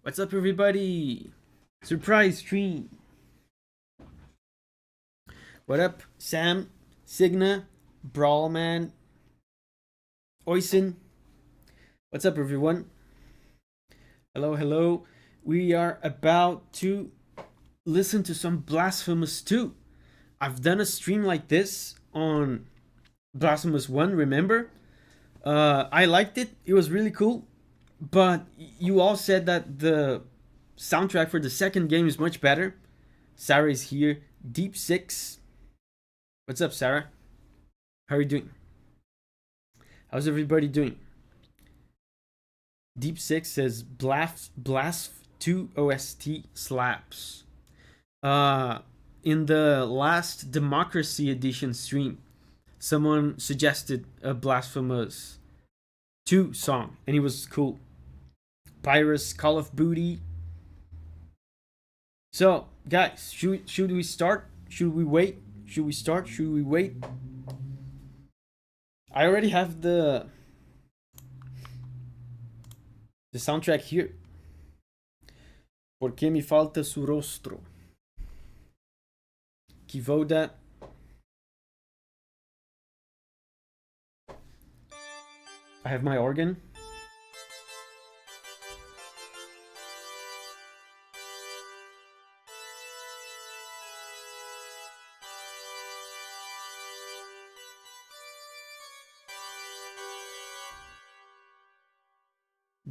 What's up, everybody? Surprise stream. What up, Sam, Signa, Brawlman, Oisin? What's up, everyone? Hello, hello. We are about to listen to some Blasphemous 2. I've done a stream like this on Blasphemous 1, remember? I liked it. It was really cool. But you all said that the soundtrack for the second game is much better. Sarah is here. Deep 6. What's up, Sarah? How are you doing? How's everybody doing? Deep 6 says Blasf 2 OST slaps. In the last Democracy Edition stream, someone suggested a Blasphemous 2 song, and it was cool. Pyrus, Call of Booty. So, guys, should we start? Should we wait? Should we start? Should we wait? I already have the soundtrack here. Porque me falta su rostro. Kivoda. I have my organ.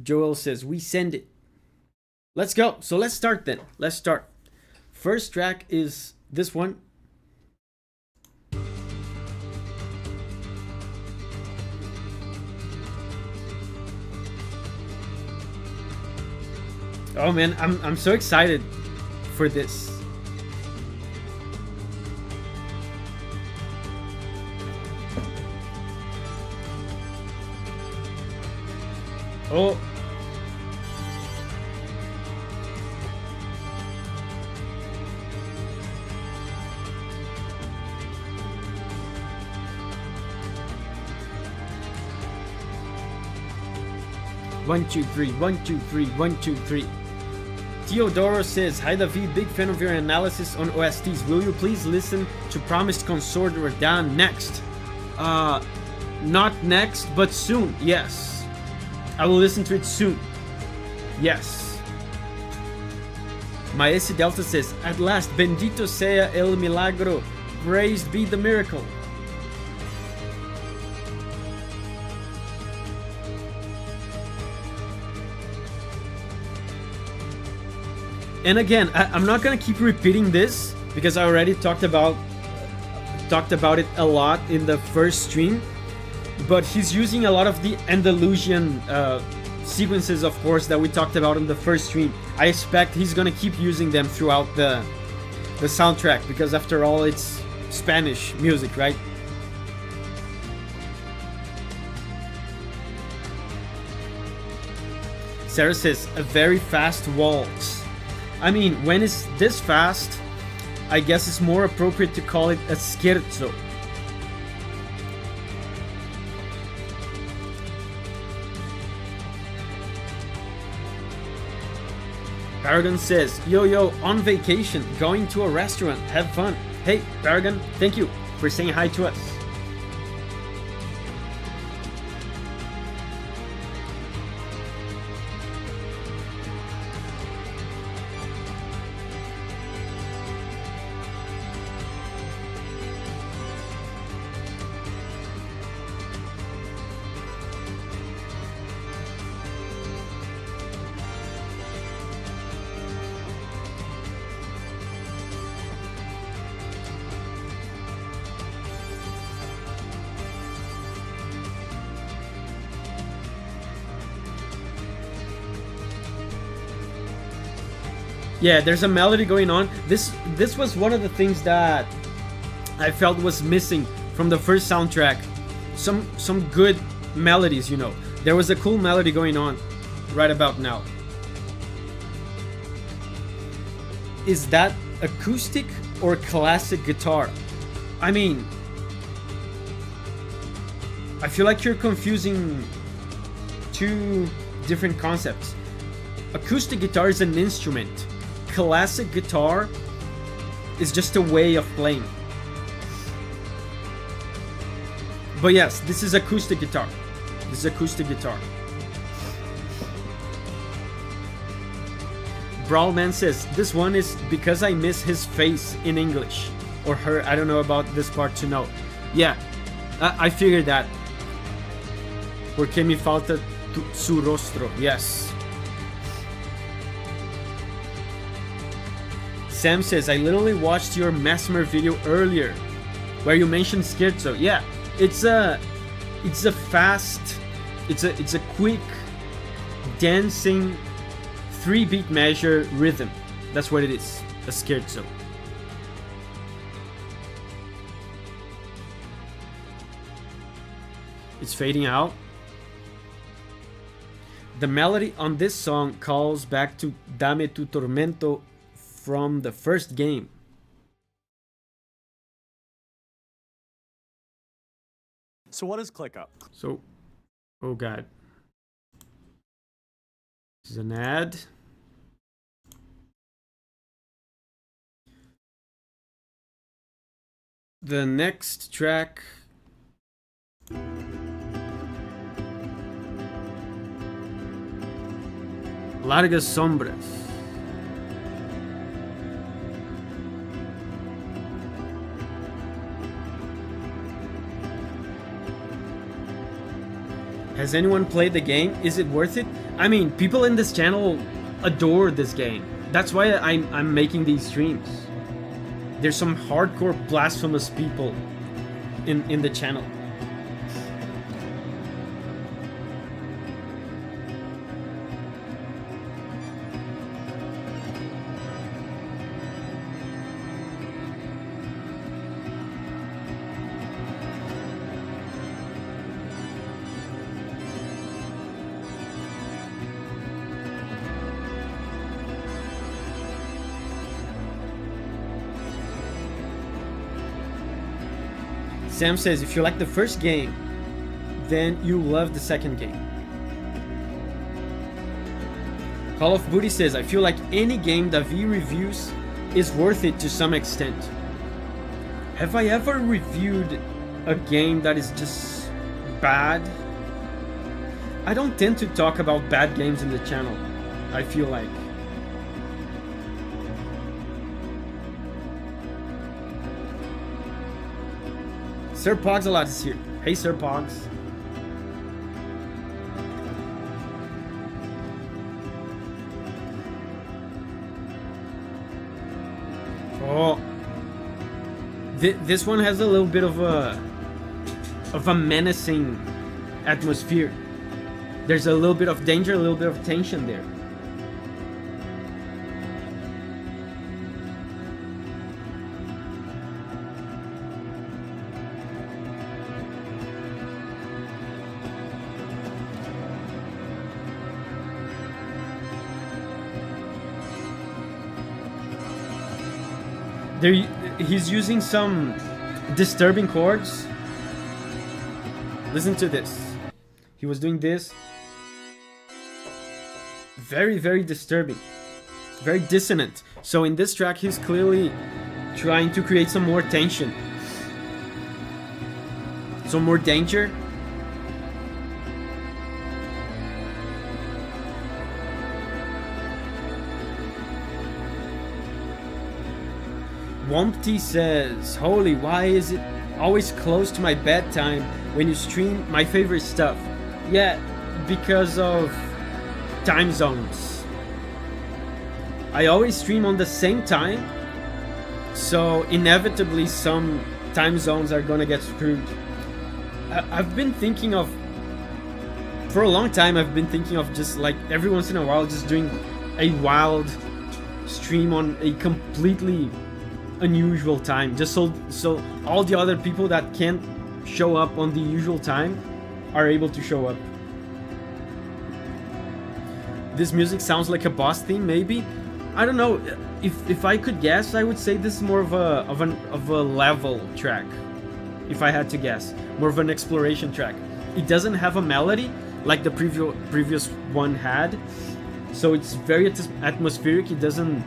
Joel says, we send it. Let's go. So let's start then. Let's start. First track is this one. Oh man, I'm so excited for this. Oh. One, two, three, 1, 2, 3, 1, 2, 3. Teodoro says, hi Davi, big fan of your analysis on OSTs. Will you please listen to Promised Consort or Down next? Not next, but soon, yes. I will listen to it soon. Yes. Maese Delta says, at last, bendito sea el milagro. Praised be the miracle. And again, I'm not gonna keep repeating this because I already talked about it a lot in the first stream. But he's using a lot of the Andalusian sequences, of course, that we talked about in the first stream. I expect he's gonna keep using them throughout the soundtrack because, after all, it's Spanish music, right? Sarah says, a very fast waltz. I mean, when it's this fast, I guess it's more appropriate to call it a scherzo. Paragon says, yo, on vacation, going to a restaurant, have fun. Hey, Paragon, thank you for saying hi to us. Yeah, there's a melody going on. This was one of the things that I felt was missing from the first soundtrack. Some good melodies, you know. There was a cool melody going on right about now. Is that acoustic or classic guitar? I mean, I feel like you're confusing two different concepts. acoustic guitar is an instrument. Classic guitar is just a way of playing. But yes, this is acoustic guitar. This is acoustic guitar. Brawlman says, this one is because I miss his face in English. Or her, I don't know about this part to know. Yeah, I figured that. Porque me falta su rostro, yes. Sam says, I literally watched your Mesmer video earlier, where you mentioned scherzo. Yeah, it's a fast, it's a quick, dancing, 3-beat measure rhythm. That's what it is, a scherzo. It's fading out. The melody on this song calls back to Dame tu tormento from the first game. So what is ClickUp? So, oh god. This is an ad. The next track. Largas sombras. Has anyone played the game? Is it worth it? I mean, people in this channel adore this game. That's why I'm making these streams. There's some hardcore Blasphemous people in the channel. Sam says, if you like the first game, then you love the second game. Call of Duty says, I feel like any game Davi reviews is worth it to some extent. Have I ever reviewed a game that is just bad? I don't tend to talk about bad games in the channel, I feel like. Sir Pogs is here. Hey, Sir Pogs. Oh, this one has a little bit of a menacing atmosphere. There's a little bit of danger, a little bit of tension there. He's using some disturbing chords. Listen to this. He was doing this. Very, very disturbing. Very dissonant. So in this track, he's clearly trying to create some more tension. Some more danger. Wompty says, holy, why is it always close to my bedtime when you stream my favorite stuff? Yeah, because of time zones. I always stream on the same time, so inevitably some time zones are gonna get screwed. I've been thinking of, for a long time, I've been thinking of just like every once in a while just doing a wild stream on a completely unusual time, just so all the other people that can't show up on the usual time are able to show up. This music sounds like a boss theme, maybe. I don't know. If I could guess, I would say this is more of a level track. If I had to guess, more of an exploration track. It doesn't have a melody like the previous one had, so it's very atmospheric. It doesn't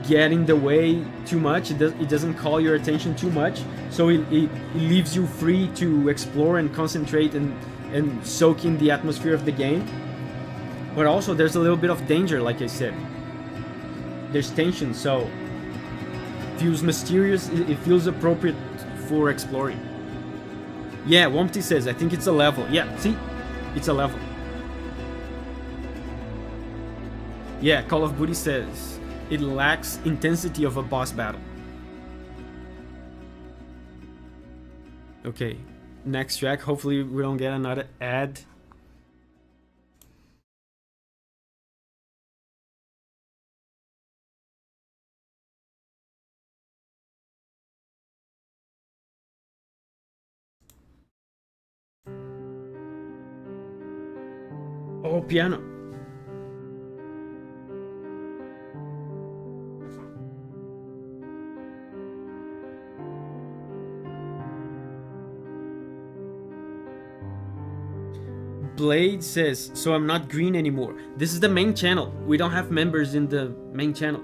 get in the way too much. It doesn't call your attention too much, so it leaves you free to explore and concentrate and soak in the atmosphere of the game. But also there's a little bit of danger, like I said. There's tension, so it feels mysterious. It feels appropriate for exploring. Yeah, Wompty says, I think it's a level. Yeah, see? It's a level. Yeah, Call of Duty says, it lacks intensity of a boss battle. Okay, next track. Hopefully we don't get another ad. Oh, piano. Blade says, so I'm not green anymore. This is the main channel. We don't have members in the main channel.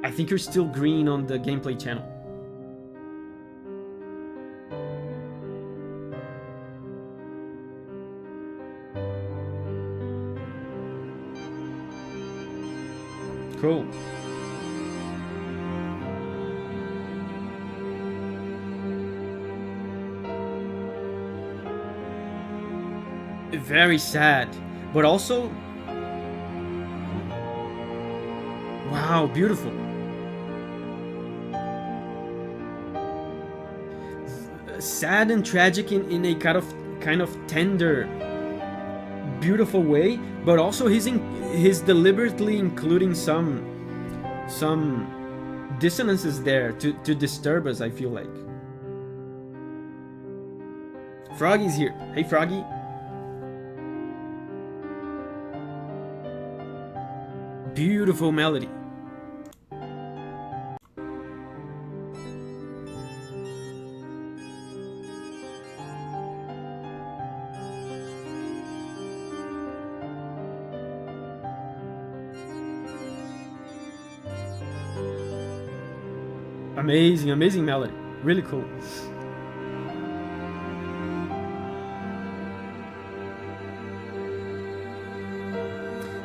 I think you're still green on the gameplay channel. Cool. Very sad, but also, wow, beautiful. Sad and tragic in a kind of tender, beautiful way, but also he's deliberately including some dissonances there to disturb us, I feel like. Froggy's here. Hey, Froggy. Beautiful melody. Amazing, amazing melody. Really cool.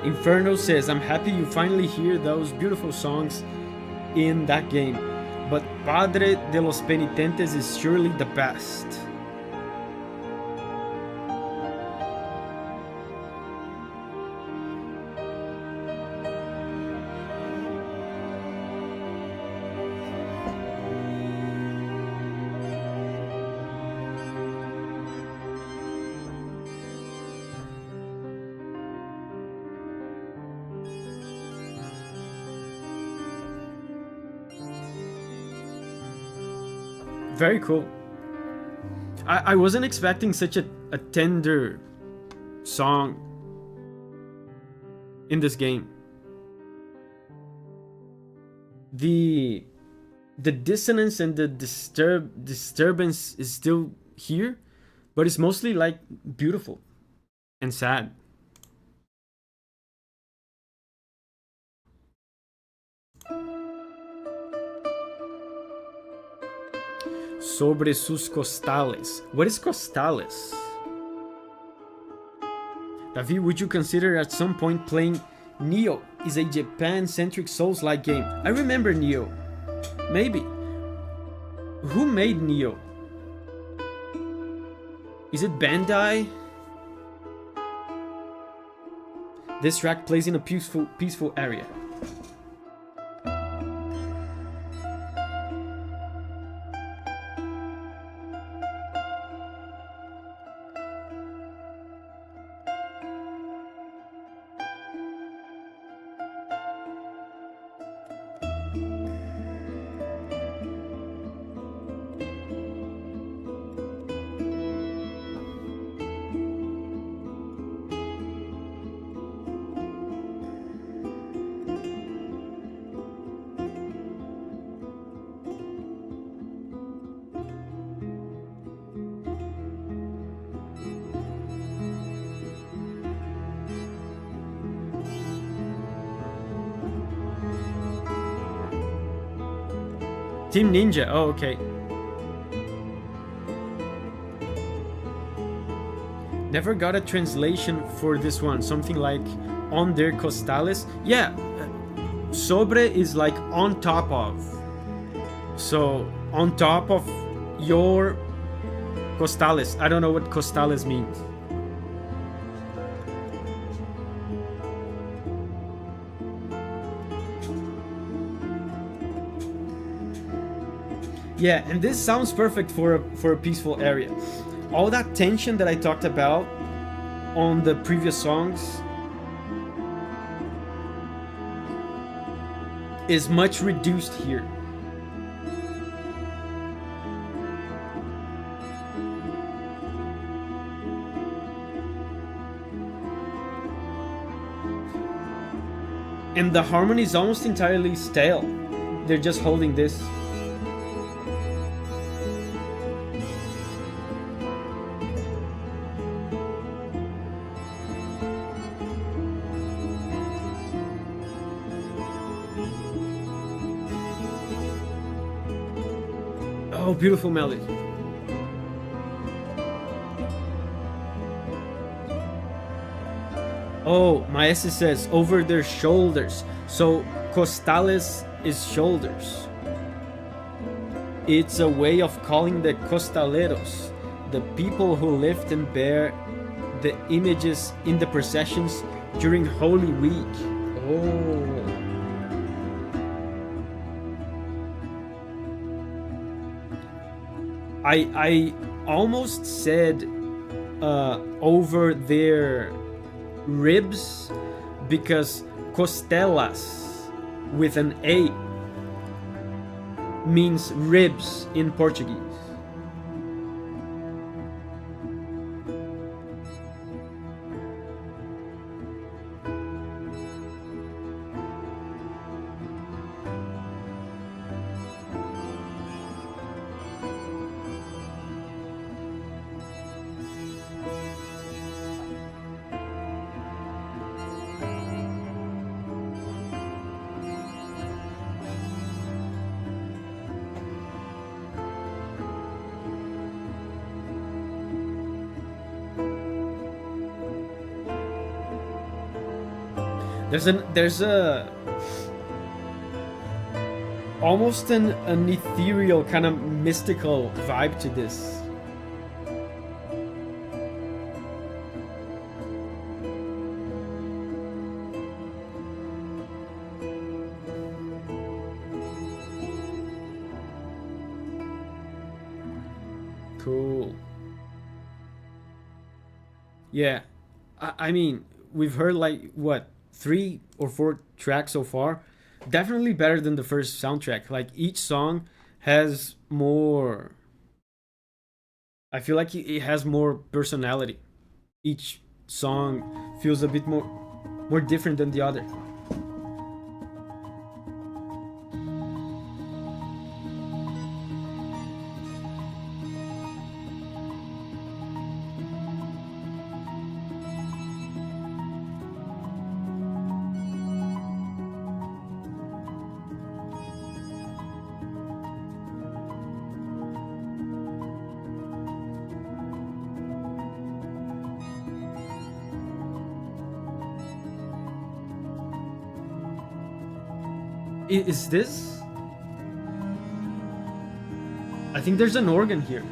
Inferno says, I'm happy you finally hear those beautiful songs in that game, but Padre de los Penitentes is surely the best. Very cool. I wasn't expecting such a tender song in this game. The dissonance and the disturbance is still here, but it's mostly like beautiful and sad. Sobre sus costales. What is costales? Davi, would you consider at some point playing Nioh? Is a Japan-centric Souls-like game. I remember Nioh. Maybe. Who made Nioh? Is it Bandai? This track plays in a peaceful area. Team Ninja. Oh, okay. Never got a translation for this one. Something like on their costales. Yeah, sobre is like on top of. So on top of your costales. I don't know what costales means. Yeah, and this sounds perfect for a peaceful area. All that tension that I talked about on the previous songs is much reduced here. And the harmony is almost entirely stale. They're just holding this. Oh, beautiful melody. Oh, Maese says over their shoulders. So costales is shoulders. It's a way of calling the costaleros, the people who lift and bear the images in the processions during Holy Week. Oh. I almost said over their ribs because costelas with an A means ribs in Portuguese. There's a almost an ethereal kind of mystical vibe to this. Cool. Yeah, I mean, we've heard like what, 3 or 4 tracks so far. Definitely better than the first soundtrack. Like each song has more. I feel like it has more personality. Each song feels a bit more different than the other. Is this? I think there's an organ here.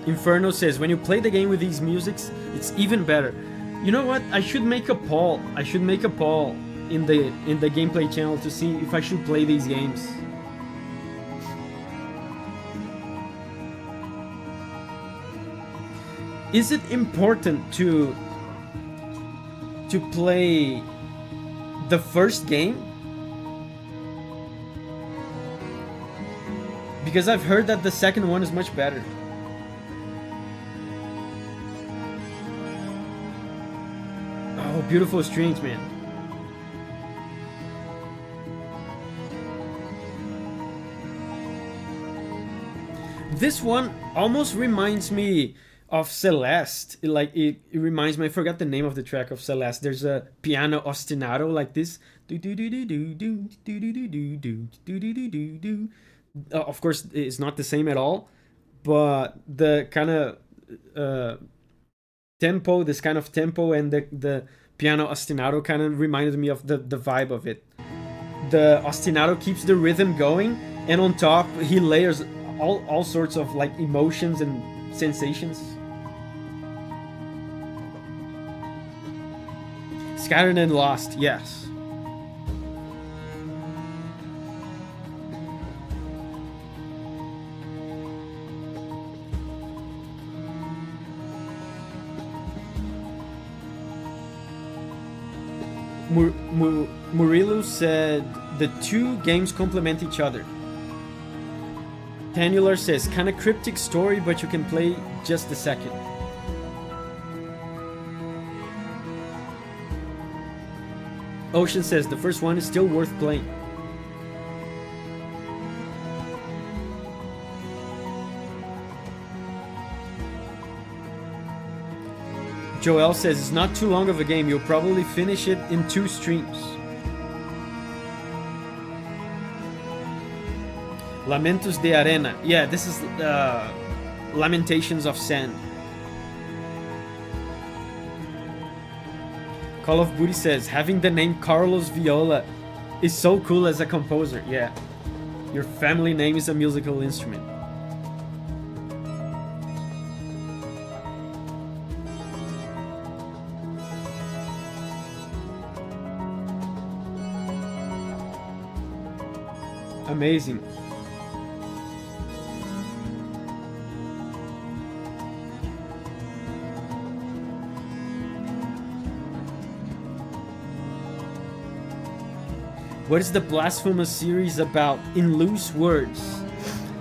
Inferno says, when you play the game with these musics, it's even better. You know what? I should make a poll. I should make a poll in the gameplay channel to see if I should play these games. Is it important to play the first game? Because I've heard that the second one is much better. Oh, beautiful strings, man. This one almost reminds me of Celeste. It reminds me. I forgot the name of the track of Celeste. There's a piano ostinato like this. Of course, it's not the same at all, but the kind of tempo, this kind of tempo, and the piano ostinato kind of reminded me of the vibe of it. The ostinato keeps the rhythm going, and on top he layers all sorts of like emotions and sensations. Scattered and Lost, yes. Murilu said the two games complement each other. Tanular says kind of cryptic story, but you can play just the second. Ocean says the first one is still worth playing. Joel says it's not too long of a game. You'll probably finish it in 2 streams. Lamentos de Arena. Yeah, this is Lamentations of Sand. Call of Booty says having the name Carlos Viola is so cool as a composer. Yeah, your family name is a musical instrument. Amazing. What is the Blasphemous series about in loose words?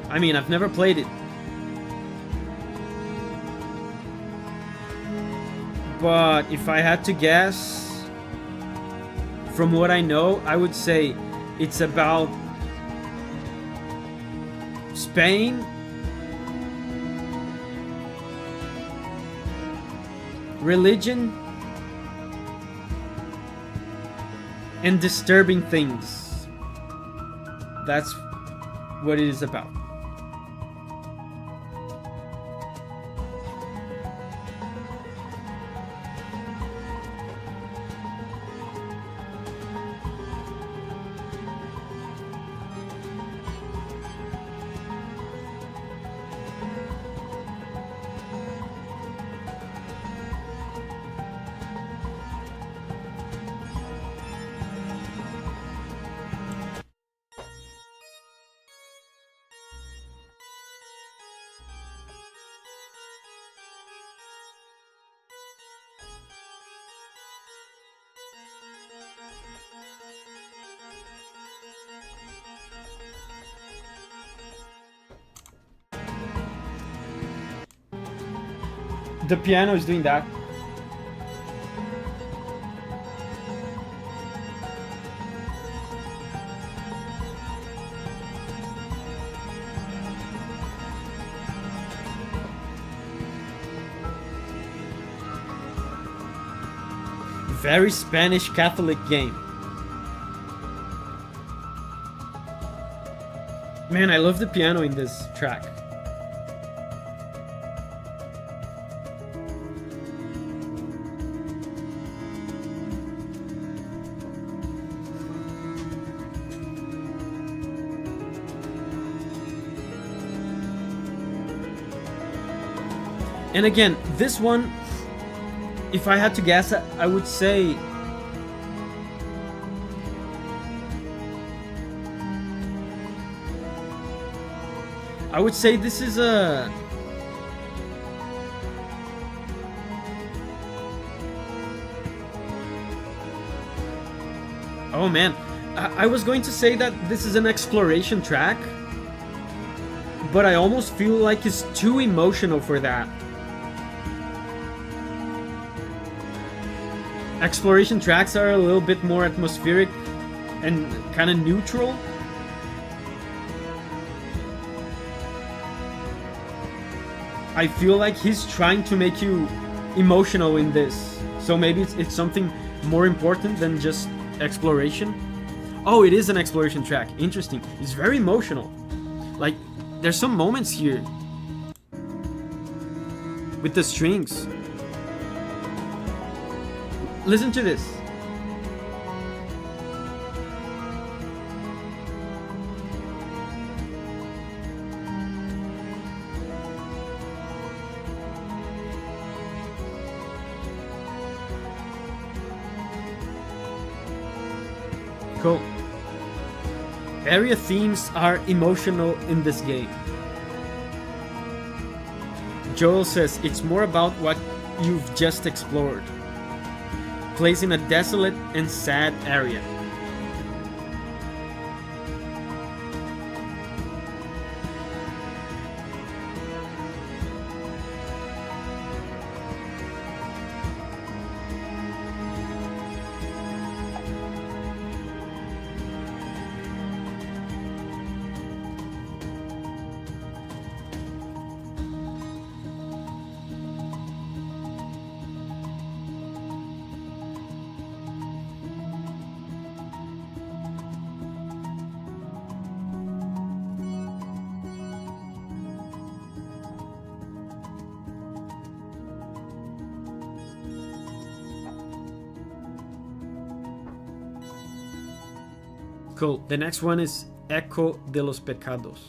I mean, I've never played it. But if I had to guess, from what I know, I would say it's about Spain, religion, and disturbing things. That's what it is about. The piano is doing that. Very Spanish Catholic game. Man, I love the piano in this track. And again, this one, if I had to guess, I would say this is a oh man, I was going to say that this is an exploration track, but I almost feel like it's too emotional for that. Exploration tracks are a little bit more atmospheric and kind of neutral. I feel like he's trying to make you emotional in this. So maybe it's something more important than just exploration. Oh, it is an exploration track. Interesting. It's very emotional. Like, there's some moments here with the strings. Listen to this. Cool. Area themes are emotional in this game. Joel says it's more about what you've just explored. Plays in a desolate and sad area. Cool. The next one is Eco de los Pecados.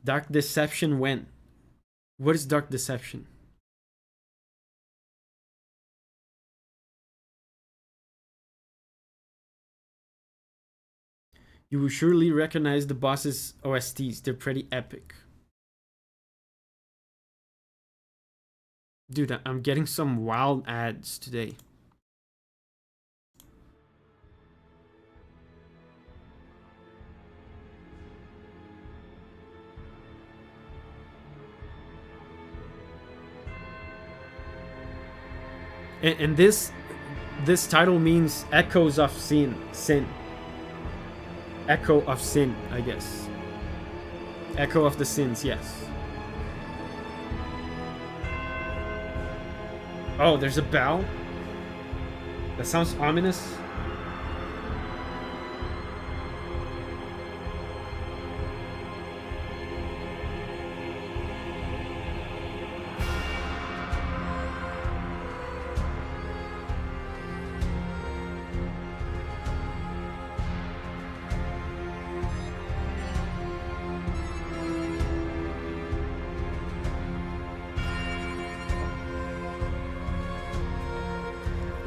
Dark Deception when? What is Dark Deception? You will surely recognize the boss's OSTs. They're pretty epic. Dude, I'm getting some wild ads today. And this title means echoes of sin. Echo of sin, I guess. Echo of the sins, yes. Oh, there's a bell? That sounds ominous.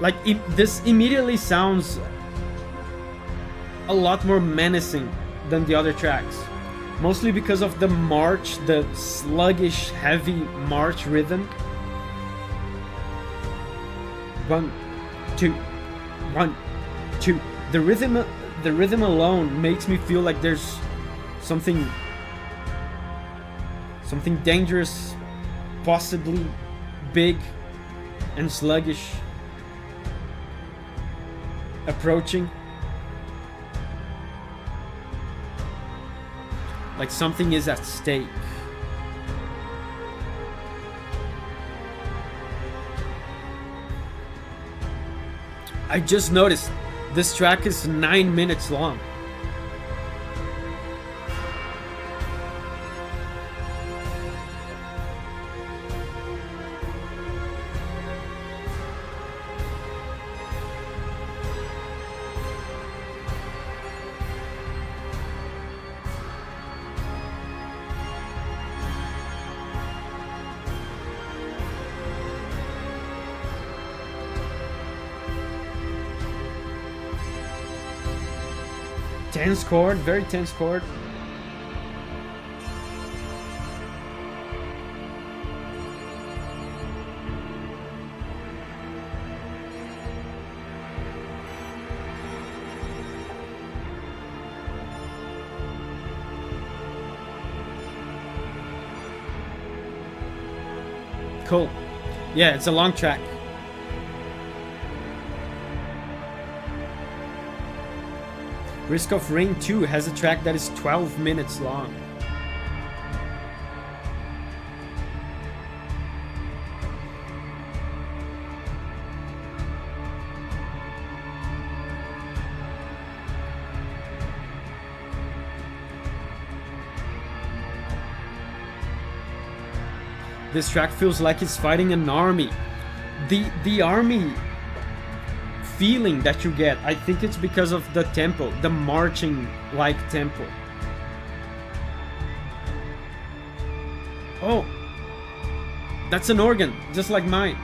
Like, this immediately sounds a lot more menacing than the other tracks. Mostly because of the march, the sluggish, heavy march rhythm. 1, 2, 1, 2. The rhythm alone makes me feel like there's something dangerous, possibly big and sluggish approaching. Like something is at stake. I just noticed this track is 9 minutes long. Tense chord, very tense chord. Cool. Yeah, it's a long track. Risk of Rain 2 has a track that is 12 minutes long. This track feels like it's fighting an army. The army feeling that you get, I think it's because of the tempo, the marching like tempo. Oh, that's an organ, just like mine.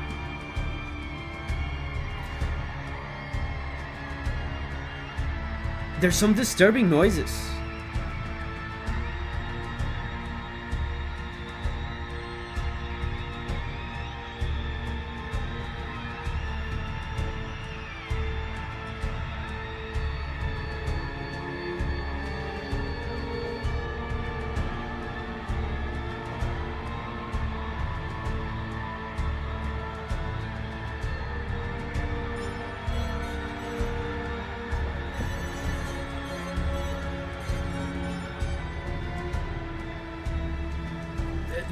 There's some disturbing noises.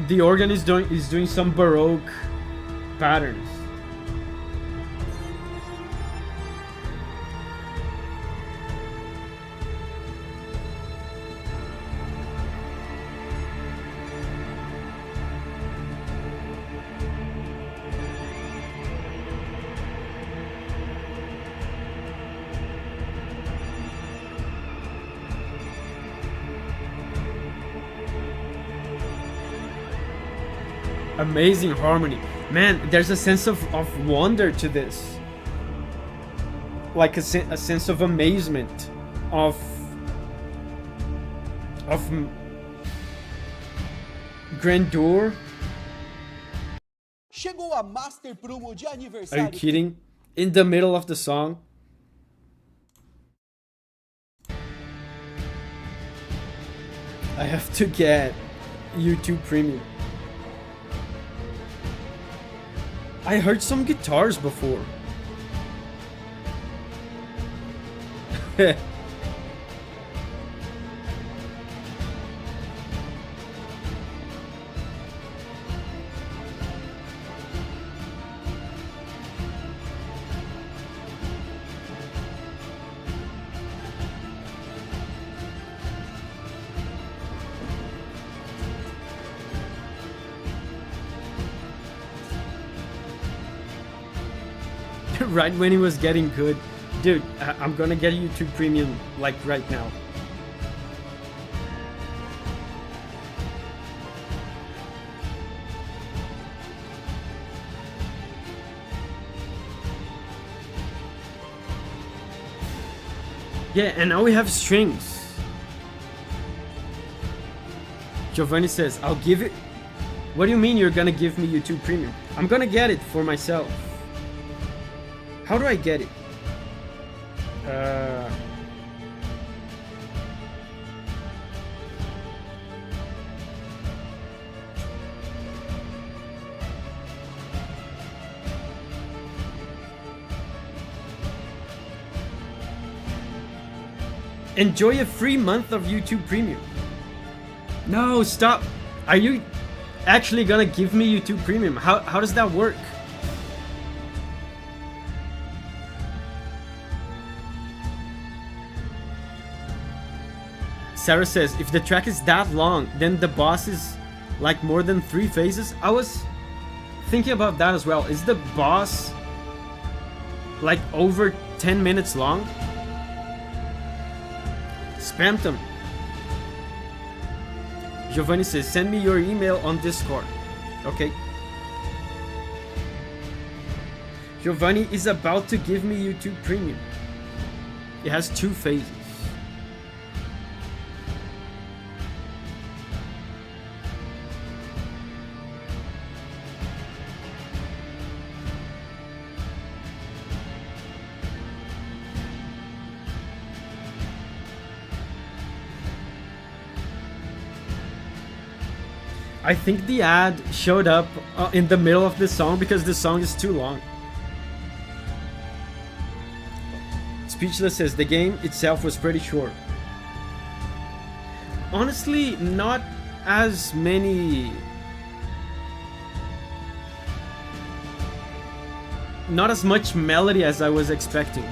The organ is doing some Baroque patterns. Amazing harmony. Man, there's a sense of wonder to this. Like a sense of amazement, of grandeur. Chegou a Master Promo de Are you aniversário. kidding? In the middle of the song. I have to get YouTube Premium. I heard some guitars before. Right when he was getting good. Dude, I'm gonna get YouTube Premium like right now. Yeah, and now we have strings. Giovanni says, I'll give it. What do you mean you're gonna give me YouTube Premium? I'm gonna get it for myself. How do I get it? Enjoy a free month of YouTube Premium. No, stop. Are you actually gonna give me YouTube Premium? How does that work? Sarah says, if the track is that long, then the boss is like more than 3 phases. I was thinking about that as well. Is the boss like over 10 minutes long? Spam them. Giovanni says, send me your email on Discord. Okay. Giovanni is about to give me YouTube Premium. It has 2 phases. I think the ad showed up in the middle of the song because the song is too long. Speechless says the game itself was pretty short. Honestly, not as many. Not as much melody as I was expecting.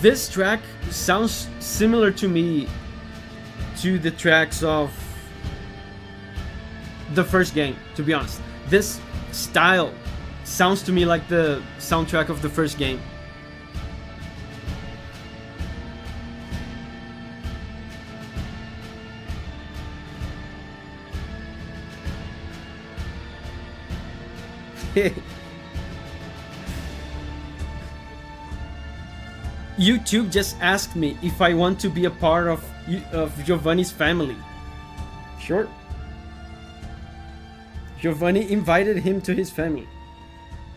This track sounds similar to me to the tracks of the first game, to be honest. This style sounds to me like the soundtrack of the first game. YouTube just asked me if I want to be a part of Giovanni's family. Sure. Giovanni invited him to his family.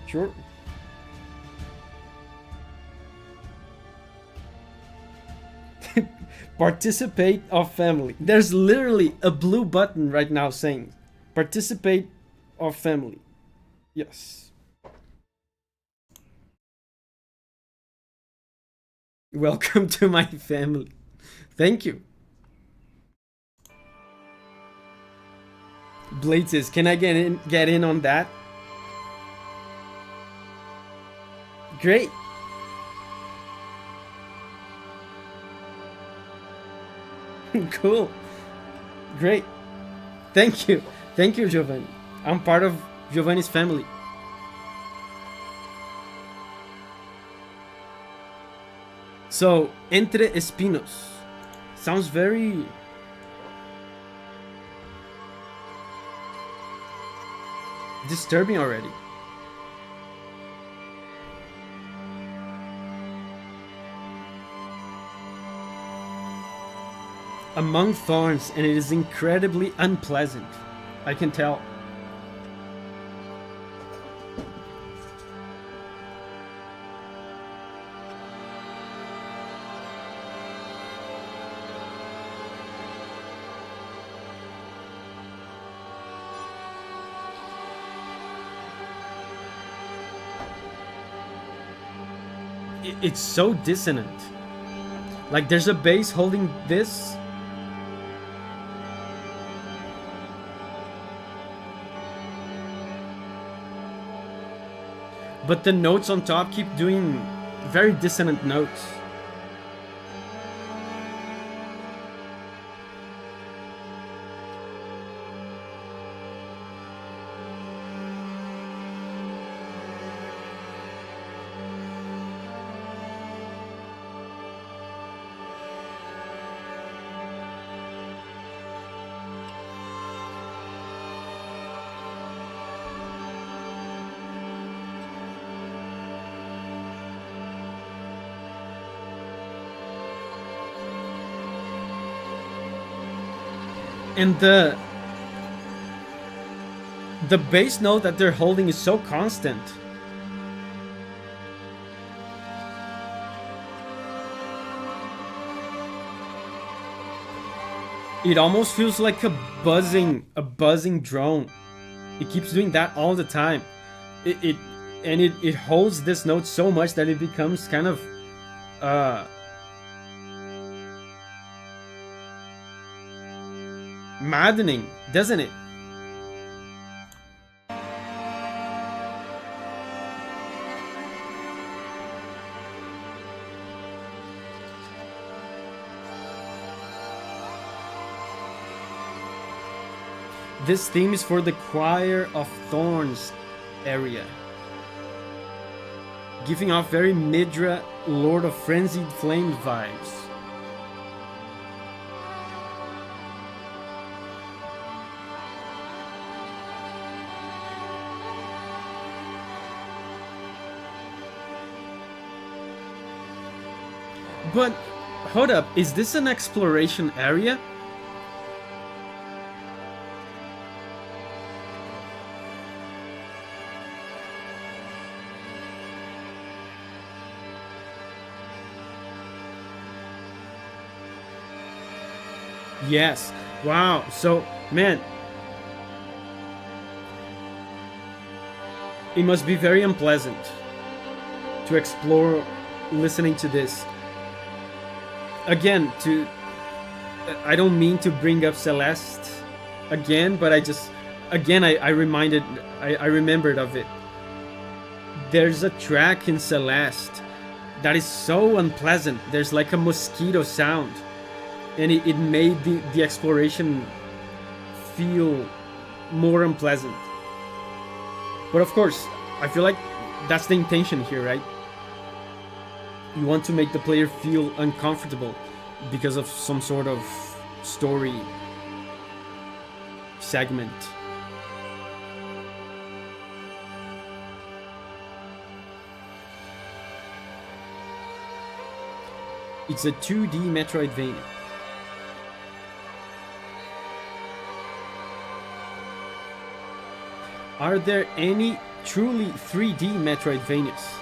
Sure. Participate of family. There's literally a blue button right now saying participate of family. Yes. Welcome to my family. Thank you. Blade says, can I get in on that? Great. Cool. Great. Thank you. Thank you, Giovanni. I'm part of Giovanni's family. So, Entre Espinos. Sounds very... disturbing already. Among thorns, and it is incredibly unpleasant. I can tell. It's so dissonant. Like there's a bass holding this. But the notes on top keep doing very dissonant notes. And the bass note that they're holding is so constant. It almost feels like a buzzing drone. It keeps doing that all the time. It holds this note so much that it becomes kind of maddening, doesn't it? This theme is for the Choir of Thorns area, giving off very Midra, Lord of Frenzied Flame vibes. But, hold up, is this an exploration area? Yes. Wow. So, man, it must be very unpleasant to explore listening to this. Again, I don't mean to bring up Celeste again, but I remembered of it. There's a track in Celeste that is so unpleasant. There's like a mosquito sound, and it made the exploration feel more unpleasant. But of course, I feel like that's the intention here, right? You want to make the player feel uncomfortable because of some sort of story segment. It's a 2D Metroidvania. Are there any truly 3D Metroidvanias?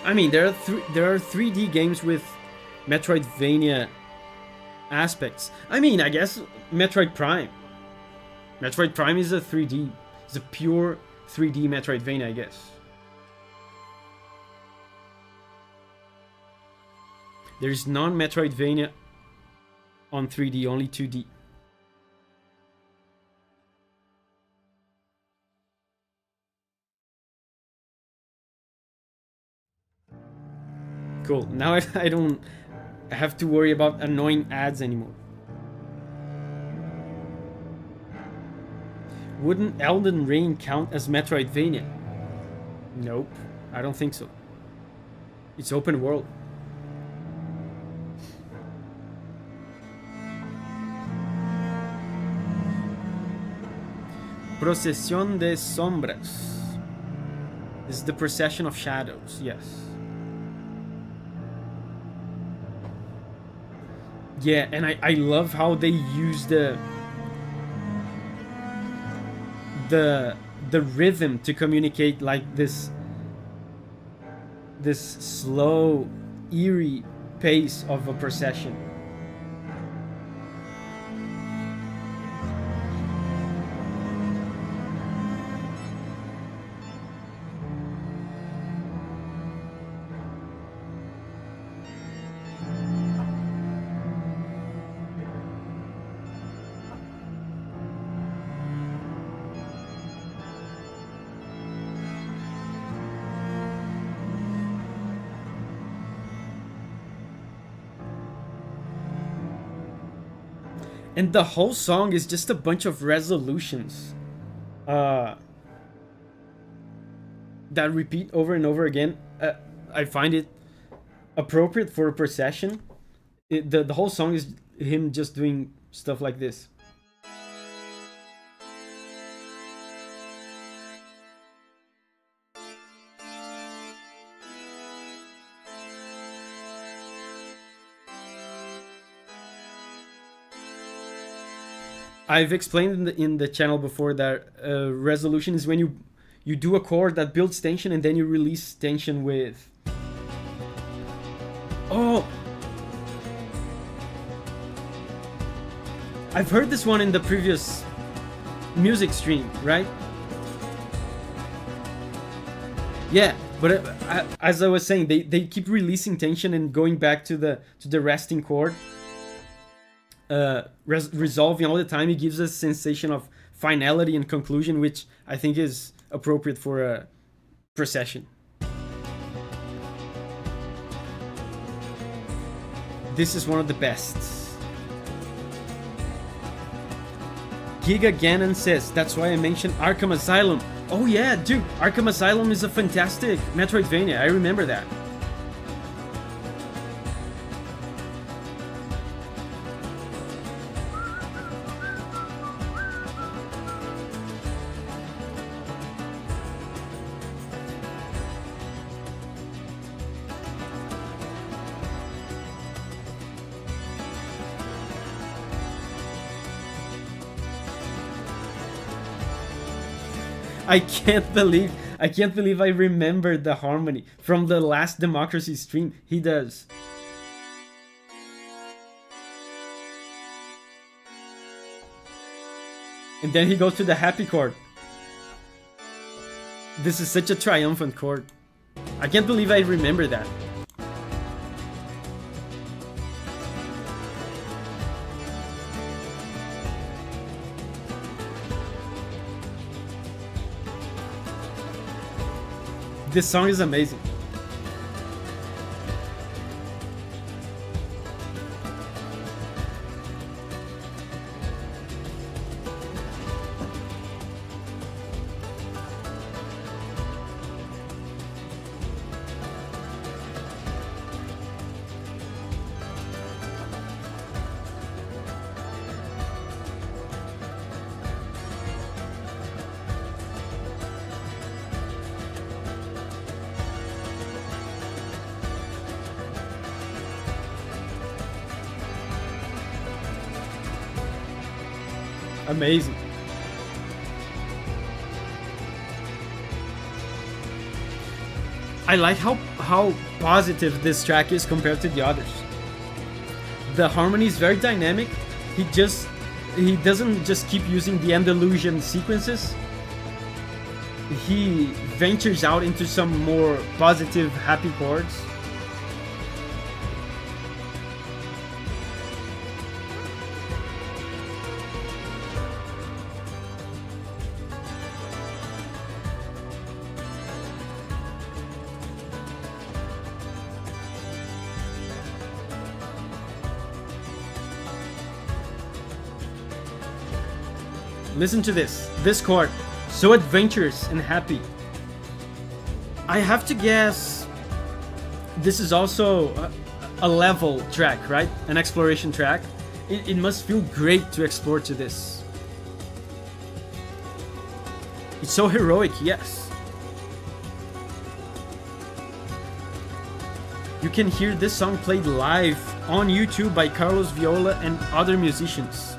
I mean, there are 3D games with Metroidvania aspects. I mean, I guess Metroid Prime. Metroid Prime is a 3D. It's a pure 3D Metroidvania, I guess. There's non-Metroidvania on 3D, only 2D. Cool. Now I don't have to worry about annoying ads anymore. Wouldn't Elden Ring count as Metroidvania? Nope, I don't think so. It's open world. Procesión de Sombras. This is the procession of shadows, yes. Yeah, and I love how they use the rhythm to communicate, like this slow, eerie pace of a procession. And the whole song is just a bunch of resolutions that repeat over and over again. I find it appropriate for a procession. The whole song is him just doing stuff like this. I've explained in the channel before that resolution is when you do a chord that builds tension and then you release tension with... Oh! I've heard this one in the previous music stream, right? Yeah, but as I was saying, they keep releasing tension and going back to the resting chord. Resolving all the time. It gives us a sensation of finality and conclusion, which I think is appropriate for a procession. This is one of the best. Giga Ganon says, that's why I mentioned Arkham Asylum. Oh yeah, dude, Arkham Asylum is a fantastic Metroidvania. I remember that. I can't believe I remembered the harmony from the last Democracy stream. He does. And then he goes to the happy chord. This is such a triumphant chord. I can't believe I remember that. This song is amazing. Amazing. I like how positive this track is compared to the others. The harmony is very dynamic. He doesn't just keep using the Andalusian sequences. He ventures out into some more positive, happy chords. Listen to this chord, so adventurous and happy. I have to guess this is also a level track, right? An exploration track. It must feel great to explore to this. It's so heroic, yes. You can hear this song played live on YouTube by Carlos Viola and other musicians.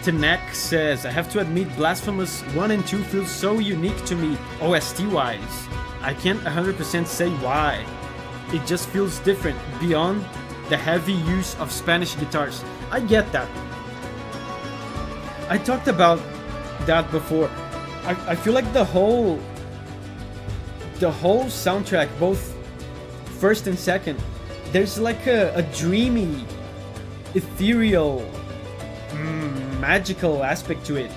Tanek says, I have to admit Blasphemous 1 and 2 feels so unique to me OST wise. I can't 100% say why. It just feels different beyond the heavy use of Spanish guitars. I get that. I talked about that before. I feel like the whole soundtrack, both first and second, there's like a dreamy, ethereal, magical aspect to it.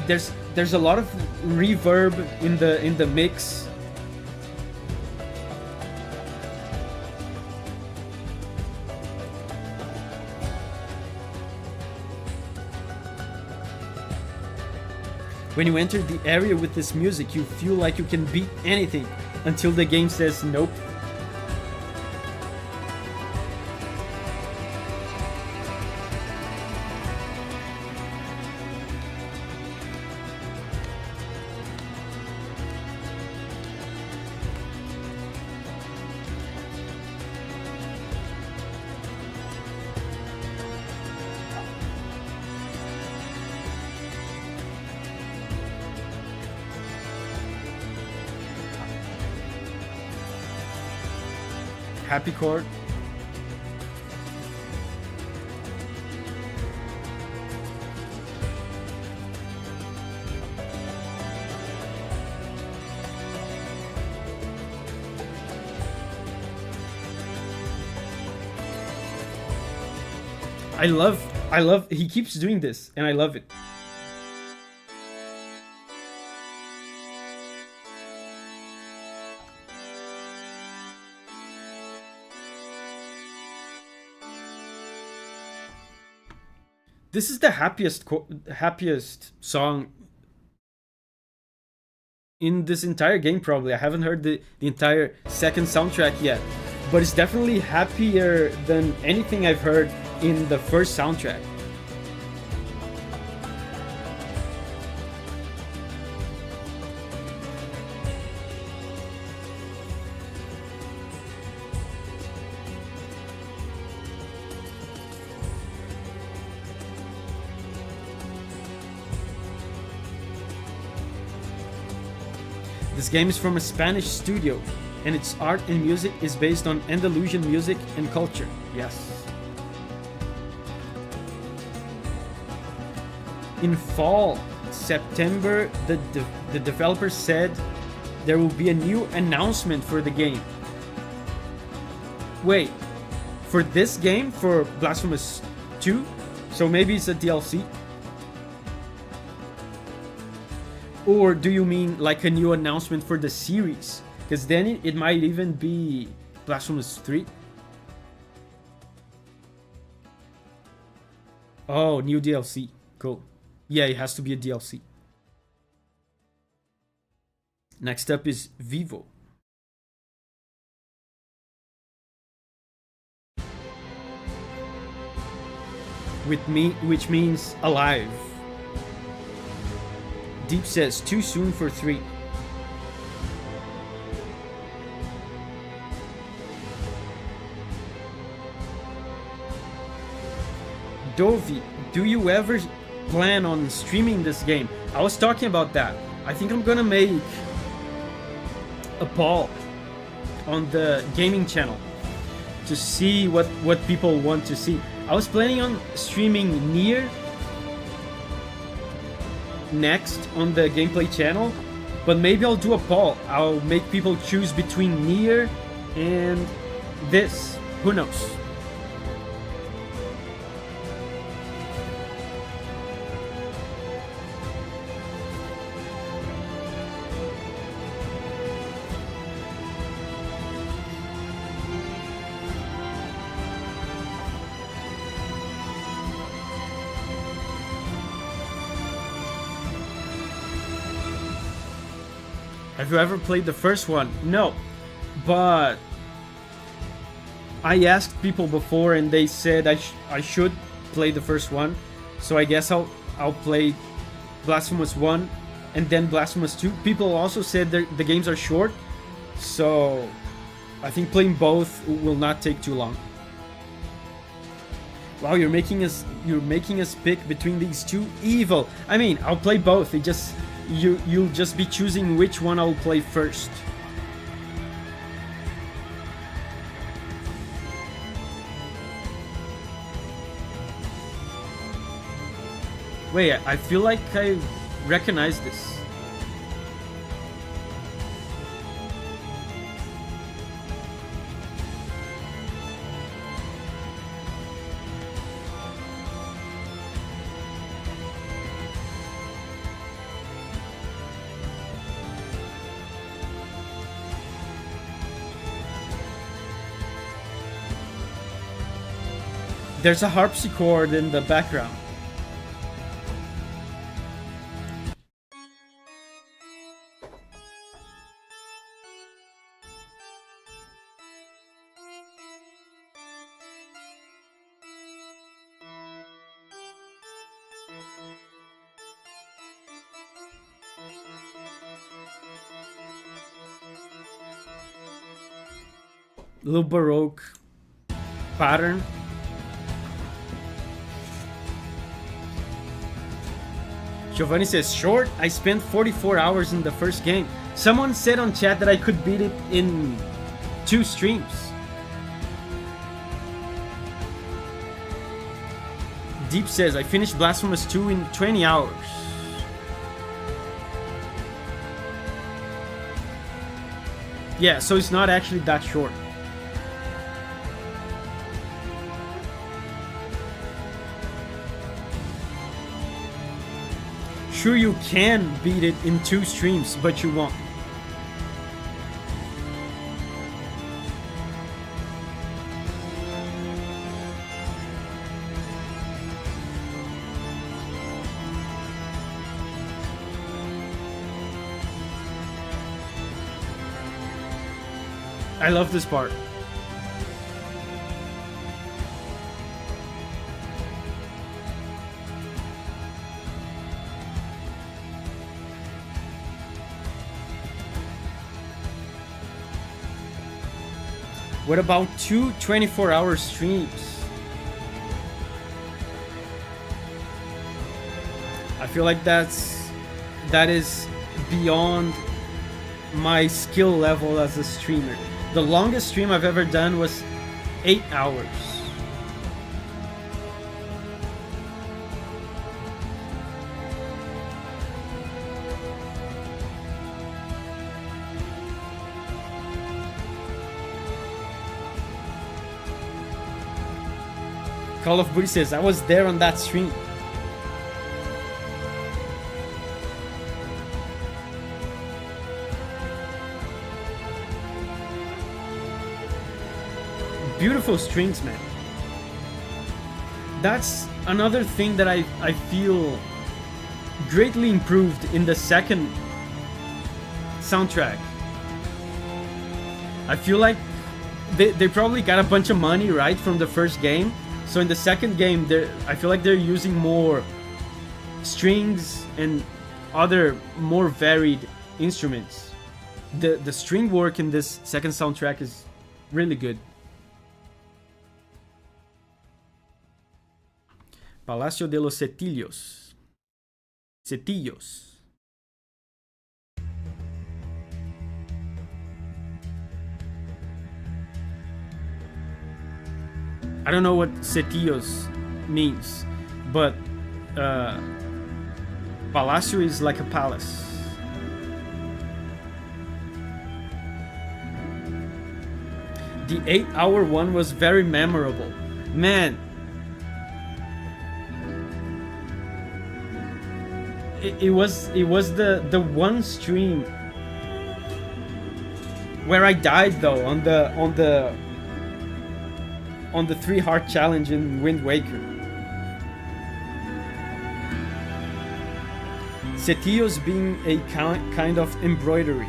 There's a lot of reverb in the mix. When you enter the area with this music, you feel like you can beat anything until the game says nope. Happy chord. I love he keeps doing this and I love it. This is the happiest song in this entire game, probably. I haven't heard the entire second soundtrack yet, but it's definitely happier than anything I've heard in the first soundtrack. This game is from a Spanish studio, and its art and music is based on Andalusian music and culture. Yes. In fall, September, the developer said there will be a new announcement for the game. Wait, for this game, for Blasphemous 2? So maybe it's a DLC? Or do you mean like a new announcement for the series? Because then it might even be Blasphemous 3. Oh, new DLC. Cool. Yeah, it has to be a DLC. Next up is Vivo. Which means alive. Deep says too soon for 3. Davi, do you ever plan on streaming this game? I was talking about that. I think I'm gonna make a poll on the gaming channel to see what people want to see. I was planning on streaming Nier next on the gameplay channel, but maybe I'll do a poll. I'll make people choose between Nier and this. Who knows? Have you ever played the first one? No, but I asked people before and they said I should play the first one. So I guess I'll play Blasphemous 1 and then Blasphemous 2. People also said the games are short, so I think playing both will not take too long. Wow, you're making us pick between these two. Evil. I mean, I'll play both. You'll just be choosing which one I'll play first. Wait, I feel like I recognize this. There's a harpsichord in the background. Little Baroque pattern. Giovanni says, short? I spent 44 hours in the first game. Someone said on chat that I could beat it in 2 streams. Deep says, I finished Blasphemous 2 in 20 hours. Yeah, so it's not actually that short. Sure, you can beat it in 2 streams, but you won't. I love this part. What about 2 24-hour streams? I feel like that is beyond my skill level as a streamer. The longest stream I've ever done was 8 hours. Call of Booty says, I was there on that stream. Beautiful strings, man. That's another thing that I feel greatly improved in the second soundtrack. I feel like they probably got a bunch of money, right, from the first game. So in the second game, I feel like they're using more strings and other more varied instruments. The string work in this second soundtrack is really good. Palacio de los Setillos. Setillos. I don't know what Setillos means, but Palacio is like a palace. The 8-hour one was very memorable. Man, it was the one stream where I died though on the 3 heart challenge in Wind Waker. Setillos being a kind of embroidery.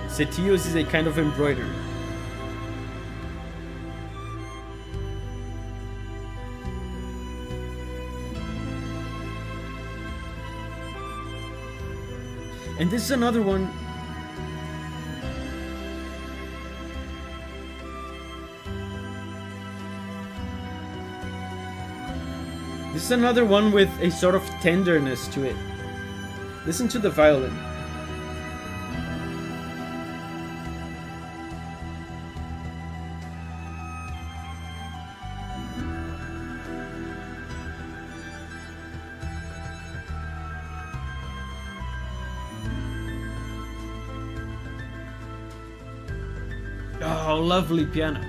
Setillos is a kind of embroidery. And this is another one. This is another one with a sort of tenderness to it. Listen to the violin. Oh, lovely piano.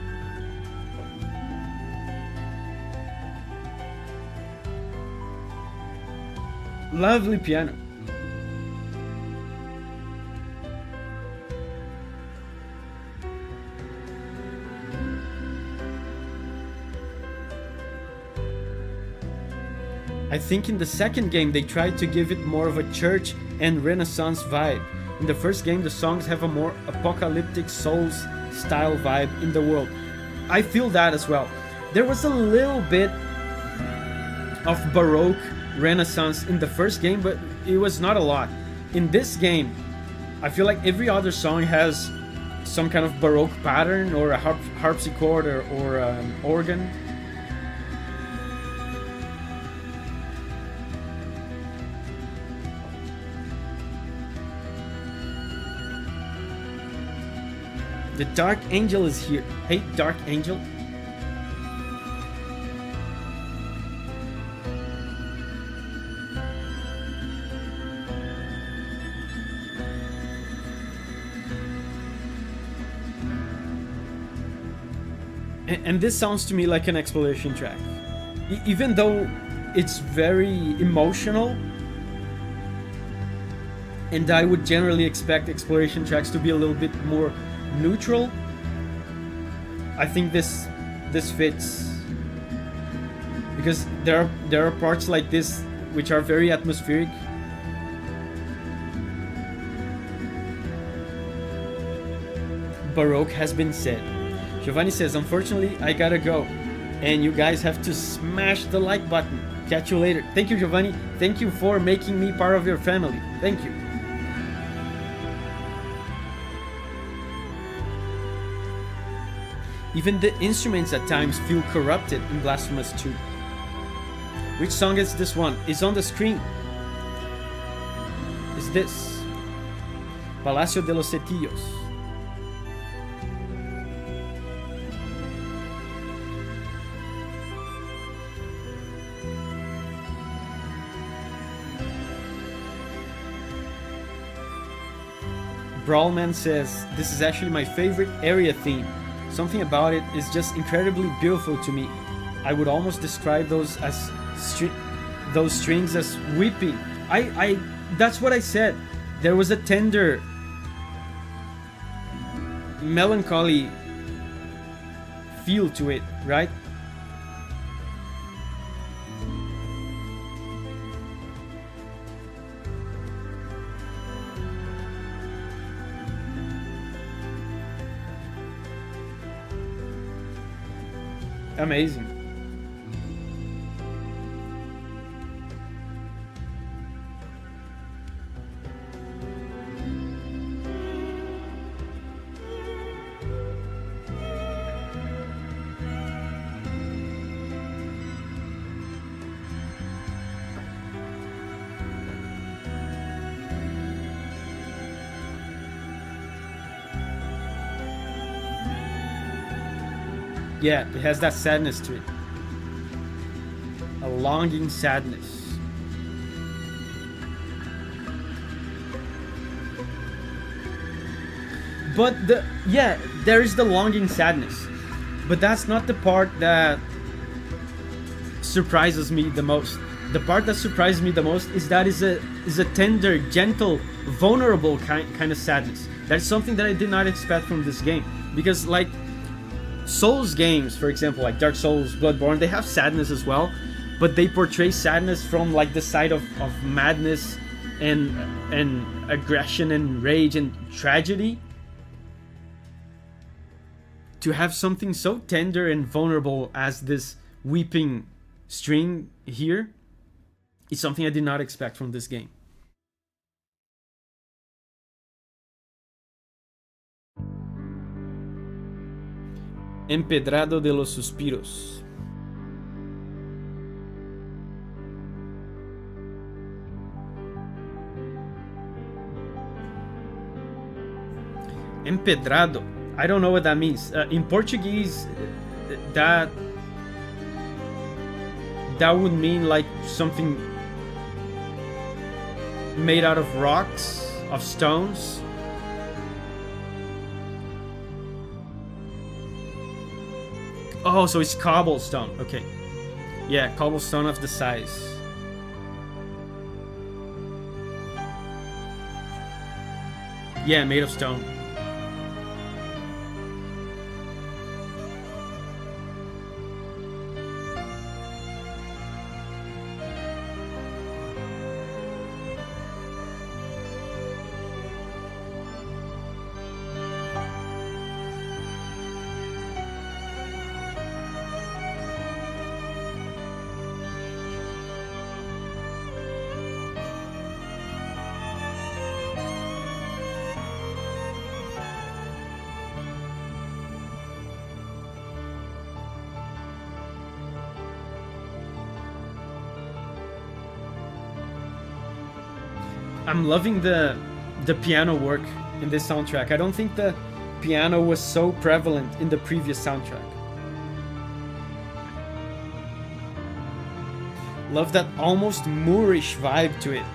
Lovely piano. I think in the second game they tried to give it more of a church and Renaissance vibe. In the first game the songs have a more apocalyptic Souls style vibe in the world. I feel that as well. There was a little bit of Baroque Renaissance in the first game, but it was not a lot. In this game, I feel like every other song has some kind of Baroque pattern or a harpsichord or an organ. The Dark Angel is here. Hey, Dark Angel. And this sounds to me like an exploration track. Even though it's very emotional, and I would generally expect exploration tracks to be a little bit more neutral, I think this fits, because there are parts like this which are very atmospheric. Baroque has been said. Giovanni says, unfortunately I gotta go and you guys have to smash the like button. Catch you later. Thank you, Giovanni. Thank you for making me part of your family. Thank you. Even the instruments at times feel corrupted in Blasphemous 2. Which song is this one? It's on the screen. Is this Palacio de los Setillos? Brawlman says, this is actually my favorite area theme. Something about it is just incredibly beautiful to me. I would almost describe those as those strings as weeping. That's what I said. There was a tender, melancholy feel to it, right? Amazing. Yeah, it has that sadness to it. A longing sadness. But there is the longing sadness. But that's not the part that surprises me the most. The part that surprises me the most is that is a tender, gentle, vulnerable kind of sadness. That's something that I did not expect from this game. Because like Souls games, for example, like Dark Souls, Bloodborne, they have sadness as well, but they portray sadness from like the side of madness and aggression and rage and tragedy. To have something so tender and vulnerable as this weeping string here is something I did not expect from this game. Empedrado de los Suspiros. Empedrado. I don't know what that means. In Portuguese, that would mean like something made out of rocks, of stones. Oh, so it's cobblestone. Okay. Yeah, cobblestone of the size. Yeah, made of stone. I'm loving the piano work in this soundtrack. I don't think the piano was so prevalent in the previous soundtrack. Love that almost Moorish vibe to it.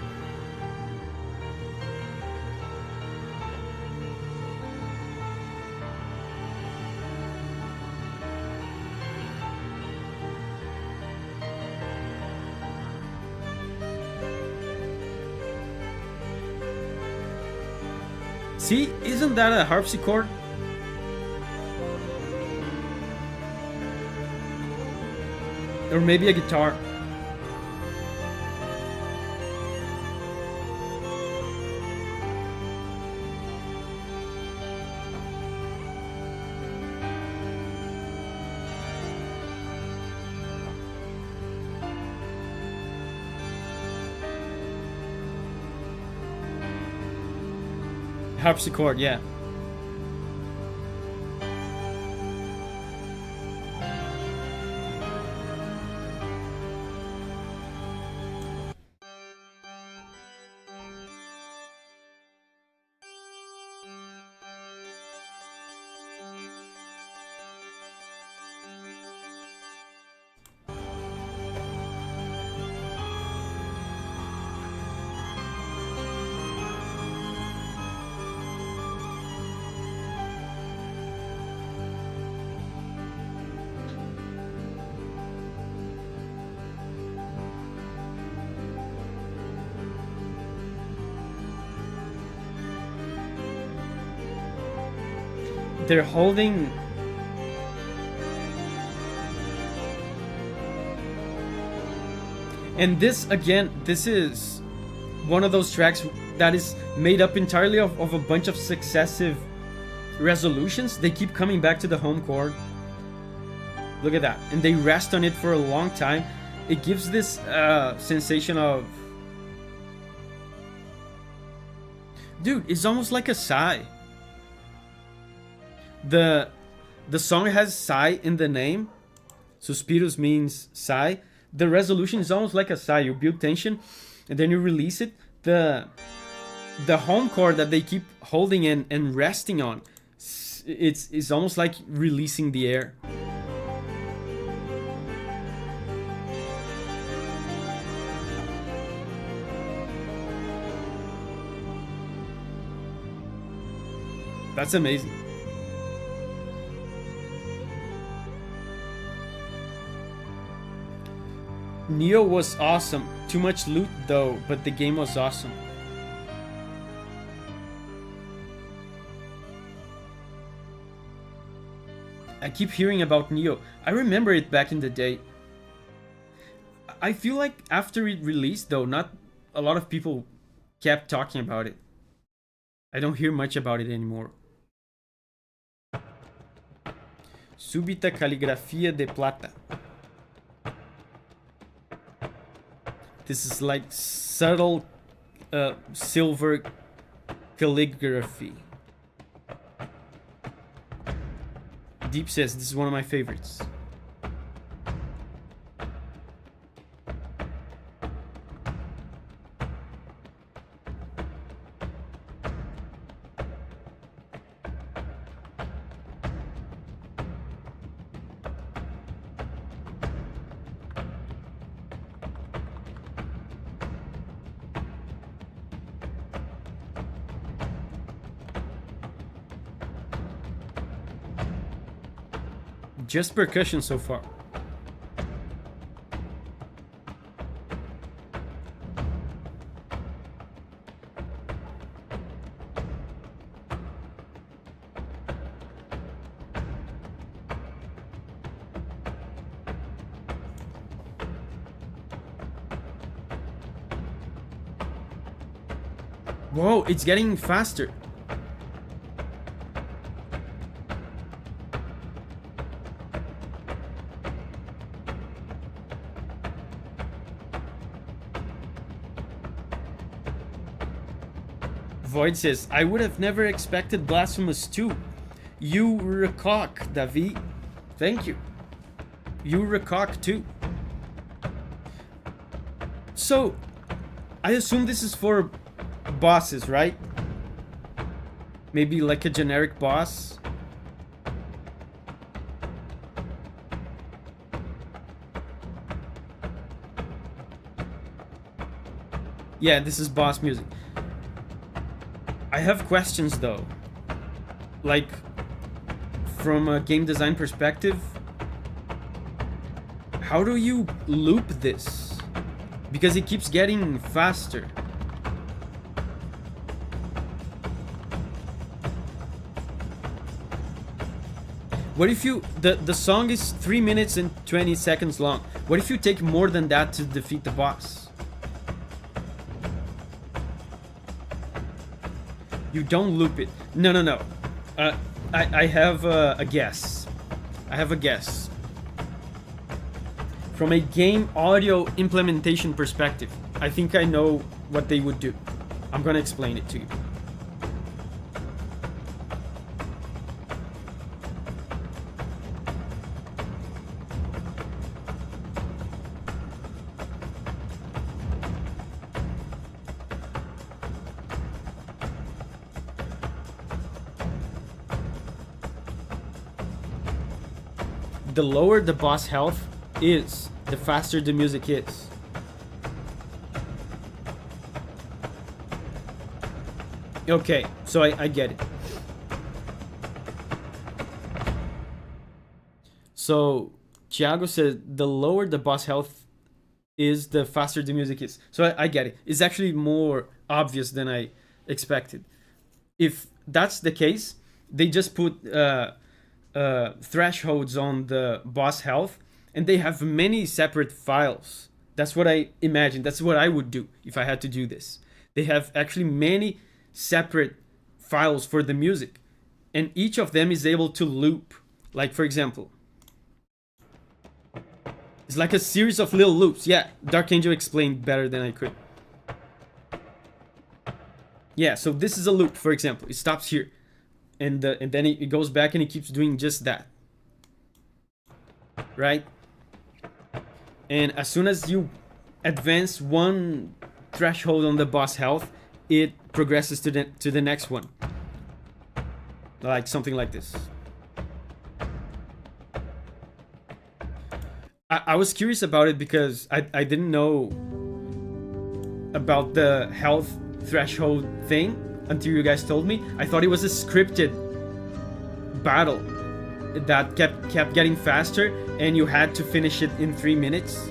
See, isn't that a harpsichord? Or maybe a guitar. Harpsichord, yeah. they're holding. And this, again, this is one of those tracks that is made up entirely of a bunch of successive resolutions. They keep coming back to the home chord. Look at that. And they rest on it for a long time. It gives this sensation of... Dude, it's almost like a sigh. The song has sigh in the name. Suspiros means sigh. The resolution is almost like a sigh. You build tension and then you release it. The home chord that they keep holding and resting on, it's almost like releasing the air. That's amazing. Neo was awesome. Too much loot though, but the game was awesome. I keep hearing about Neo. I remember it back in the day. I feel like after it released though, not a lot of people kept talking about it. I don't hear much about it anymore. Súbita caligrafia de plata. This is like subtle silver calligraphy. Deep says this is one of my favorites. Just percussion so far. Whoa, it's getting faster. Void says, I would have never expected Blasphemous 2. You recock, Davi. Thank you. You recock too. So, I assume this is for bosses, right? Maybe like a generic boss. Yeah, this is boss music. I have questions though. Like, from a game design perspective, how do you loop this? Because it keeps getting faster. What if you... The song is 3 minutes and 20 seconds long. What if you take more than that to defeat the boss? You don't loop it. No. I have a guess. I have a guess. From a game audio implementation perspective, I think I know what they would do. I'm gonna explain it to you. The lower the boss health is, the faster the music is. Okay, so I get it. So Thiago said the lower the boss health is, the faster the music is. So I get it. It's actually more obvious than I expected. If that's the case, they just put thresholds on the boss health, and they have many separate files. That's what I imagine. That's what I would do if I had to do this. They have actually many separate files for the music, and each of them is able to loop. Like, for example, it's like a series of little loops. Yeah, Dark Angel explained better than I could. Yeah, so this is a loop, for example. It stops here, and then it goes back and it keeps doing just that. Right? And as soon as you advance one threshold on the boss health, it progresses to the next one. Like something like this. I was curious about it because I didn't know about the health threshold thing until you guys told me. I thought it was a scripted battle that kept getting faster, and you had to finish it in 3 minutes.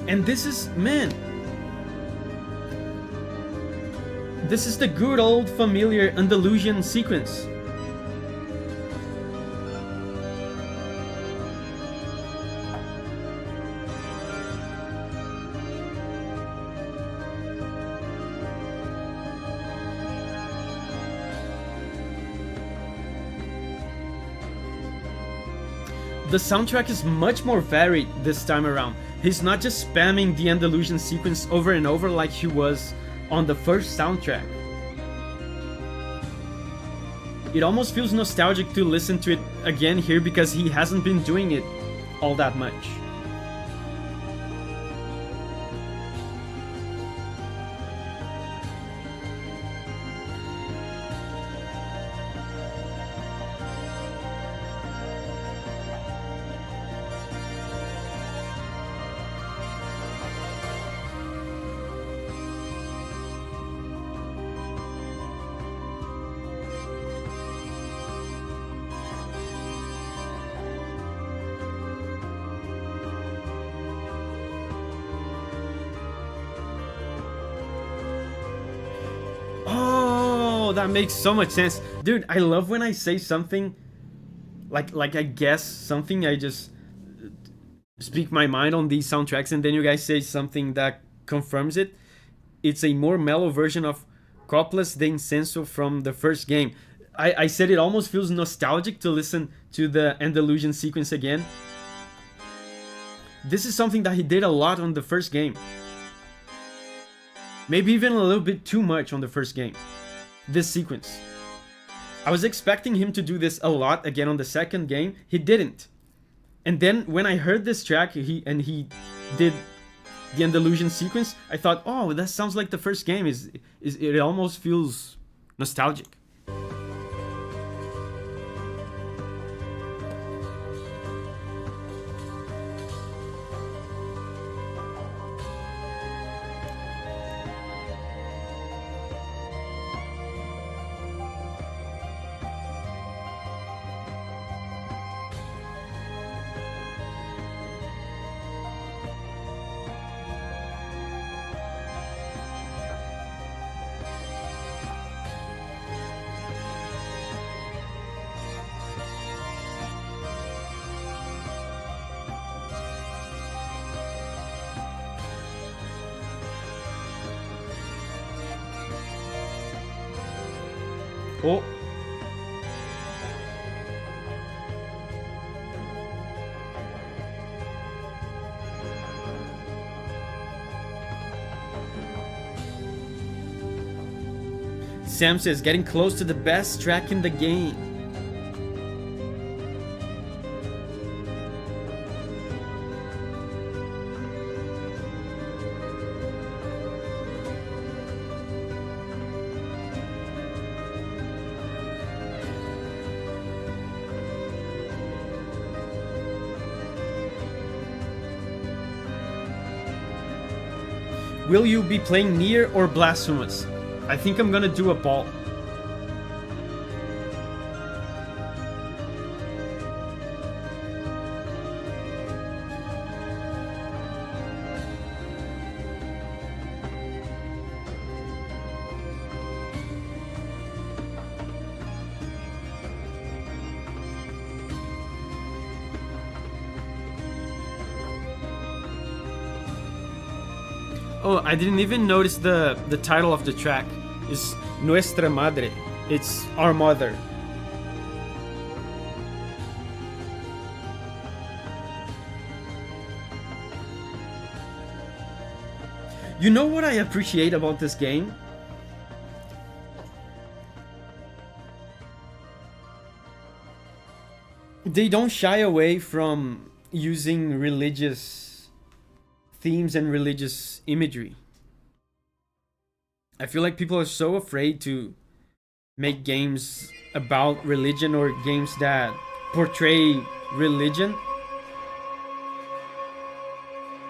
And this is, man, this is the good old familiar Andalusian sequence. The soundtrack is much more varied this time around. He's not just spamming the Andalusian sequence over and over like he was on the first soundtrack. It almost feels nostalgic to listen to it again here because he hasn't been doing it all that much. That makes so much sense. Dude, I love when I say something like I guess something, I just speak my mind on these soundtracks, and then you guys say something that confirms it. It's a more mellow version of Coppolas de Incenso from the first game. I said it almost feels nostalgic to listen to the Andalusian sequence again. This is something that he did a lot on the first game. Maybe even a little bit too much on the first game. This sequence. I was expecting him to do this a lot again on the second game. He didn't. And then when I heard this track, he did the Andalusian sequence, I thought, oh, that sounds like the first game. It almost feels nostalgic. Oh. Sam says, getting close to the best track in the game. Will you be playing Nier or Blasphemous? I think I'm gonna do a ball. Oh, I didn't even notice the title of the track. It's Nuestra Madre. It's Our Mother. You know what I appreciate about this game? They don't shy away from using religious themes and religious imagery. I feel like people are so afraid to make games about religion or games that portray religion.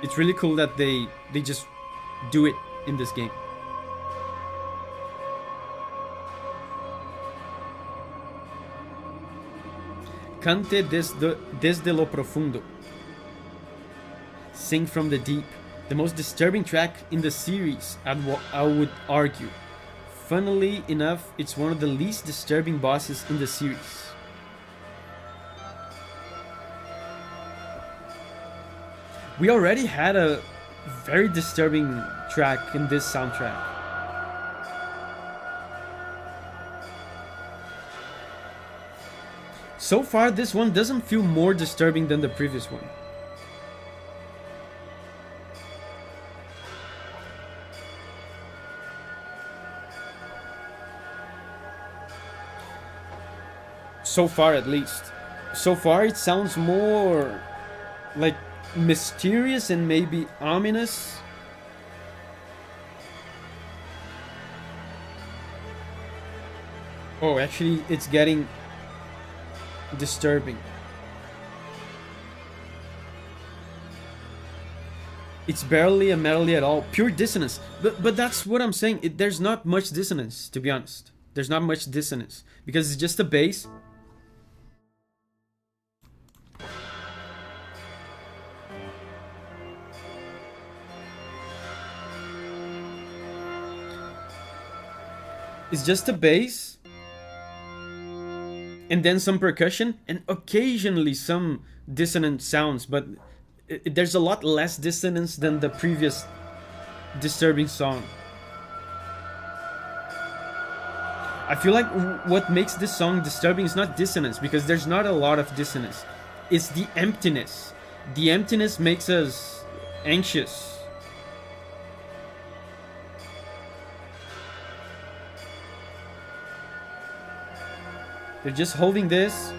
It's really cool that they just do it in this game. Cante desde lo profundo. Sing from the deep. The most disturbing track in the series, I would argue. Funnily enough, it's one of the least disturbing bosses in the series. We already had a very disturbing track in this soundtrack. So far, this one doesn't feel more disturbing than the previous one. So far, at least. So far, it sounds more like mysterious and maybe ominous. Oh, actually, it's getting disturbing. It's barely a melody at all, pure dissonance. But that's what I'm saying. There's not much dissonance, to be honest. There's not much dissonance because it's just a bass. It's just a bass, and then some percussion, and occasionally some dissonant sounds, but there's a lot less dissonance than the previous disturbing song. I feel like what makes this song disturbing is not dissonance, because there's not a lot of dissonance. It's the emptiness. The emptiness makes us anxious. They're just holding this,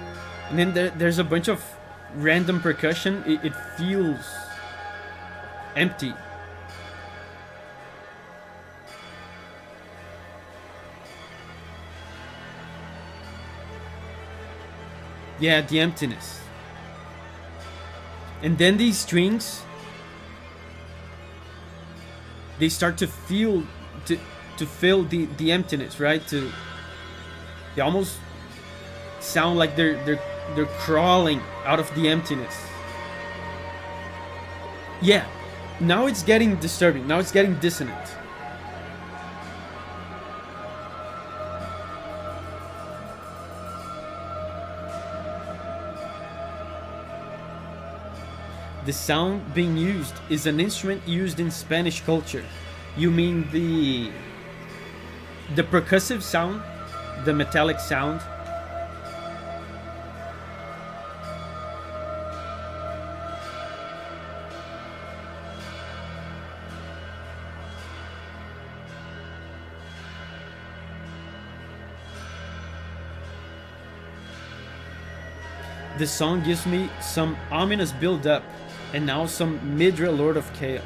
and then there's a bunch of random percussion. It feels empty. Yeah, the emptiness. And then these strings, they start to feel to fill the emptiness, right? They almost sound like they're crawling out of the emptiness. Yeah, now it's getting disturbing. Now it's getting dissonant. The sound being used is an instrument used in Spanish culture. You mean the percussive sound, the metallic sound? This song gives me some ominous build-up, and now some Midra Lord of Chaos.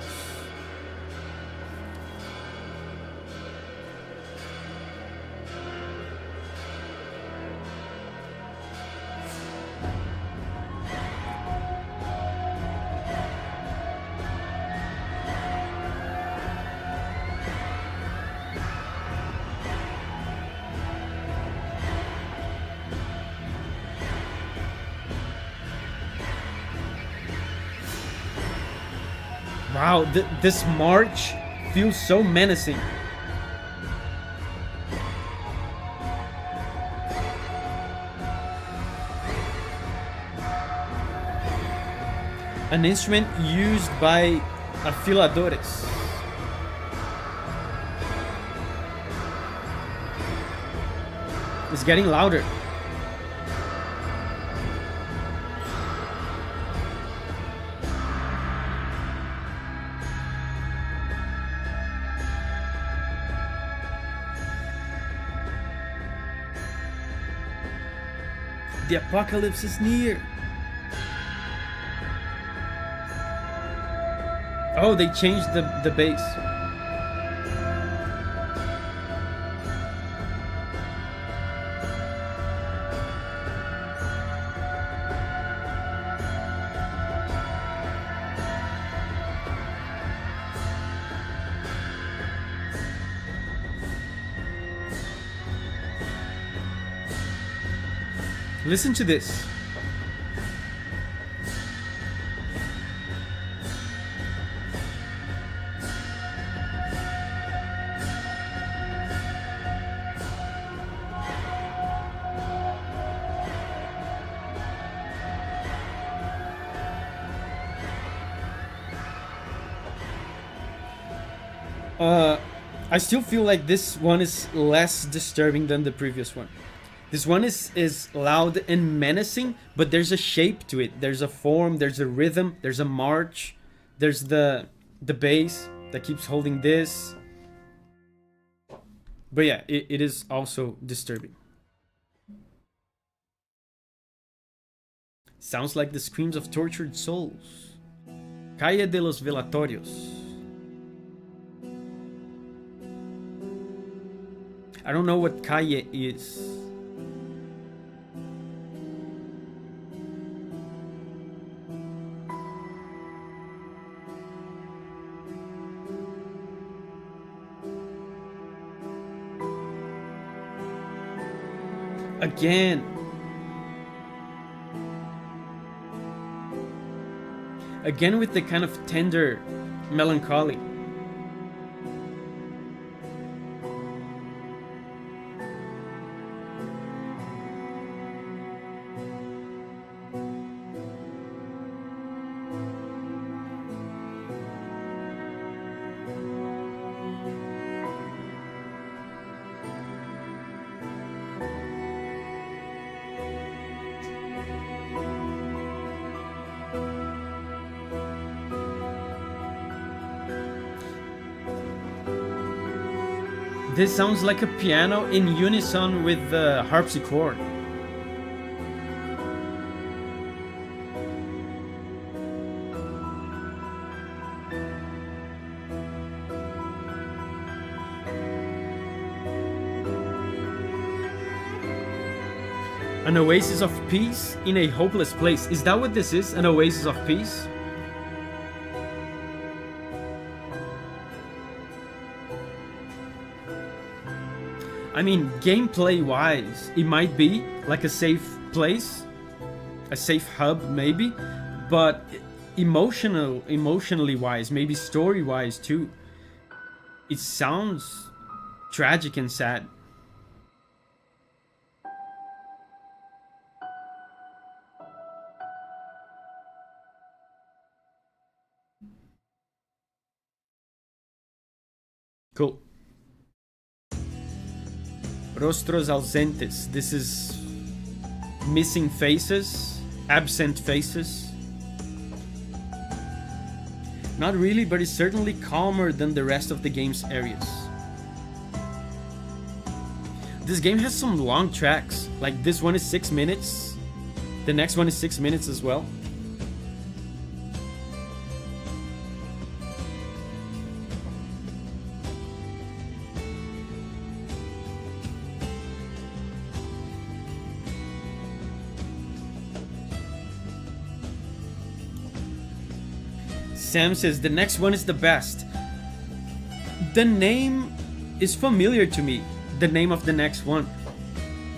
Wow, this march feels so menacing. An instrument used by afiladores. It's getting louder. The apocalypse is near. Oh, they changed the bass. Listen to this. I still feel like this one is less disturbing than the previous one. This one is loud and menacing, but there's a shape to it. There's a form, there's a rhythm, there's a march, there's the bass that keeps holding this. But yeah, it is also disturbing. Sounds like the screams of tortured souls. Calle de los Velatorios. I don't know what calle is. Again. Again with the kind of tender melancholy. This sounds like a piano in unison with the harpsichord. An oasis of peace in a hopeless place. Is that what this is? An oasis of peace? I mean, gameplay wise, it might be like a safe place, a safe hub maybe, but emotionally wise, maybe story wise too, it sounds tragic and sad. Cool. Rostros ausentes. This is missing faces, absent faces. Not really, but it's certainly calmer than the rest of the game's areas. This game has some long tracks. Like this one is 6 minutes. The next one is 6 minutes as well. Sam says, the next one is the best. The name is familiar to me. The name of the next one.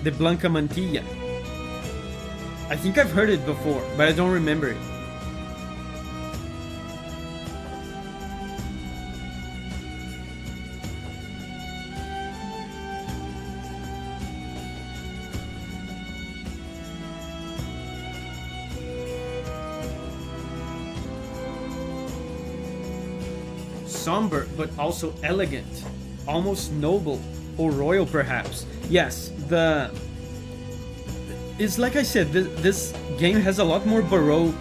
The Blanca Mantilla. I think I've heard it before, but I don't remember it. Somber, but also elegant, almost noble. or royal, perhaps. Yes, it's like I said, this game has a lot more Baroque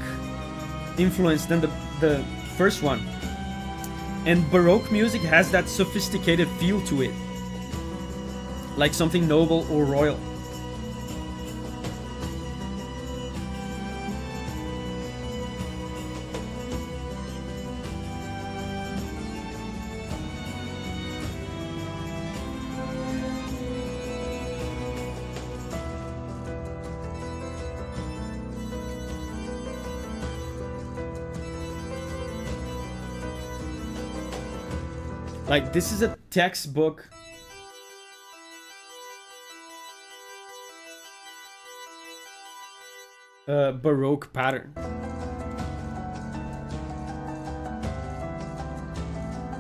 influence than the first one. And Baroque music has that sophisticated feel to it, like something noble or royal. Like, this is a textbook Baroque pattern.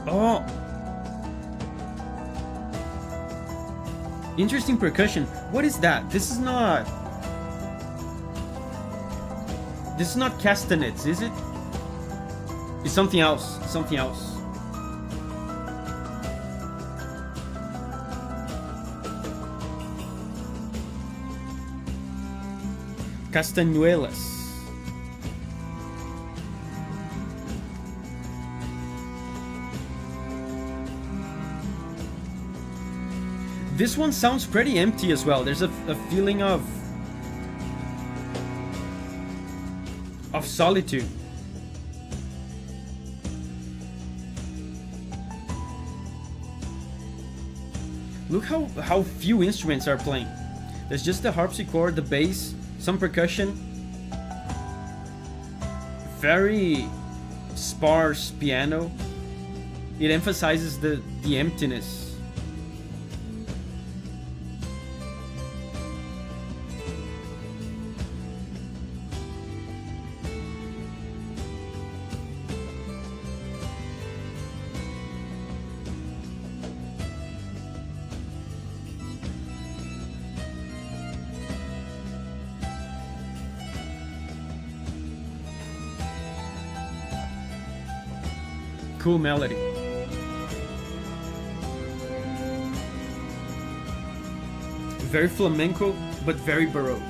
Oh! Interesting percussion. What is that? This is not castanets, is it? It's something else. Something else. Castañuelas. This one sounds pretty empty as well. There's a feeling of solitude. Look how few instruments are playing. There's just the harpsichord, the bass, some percussion, very sparse piano. It emphasizes the emptiness. Cool melody. Very flamenco, but very Baroque.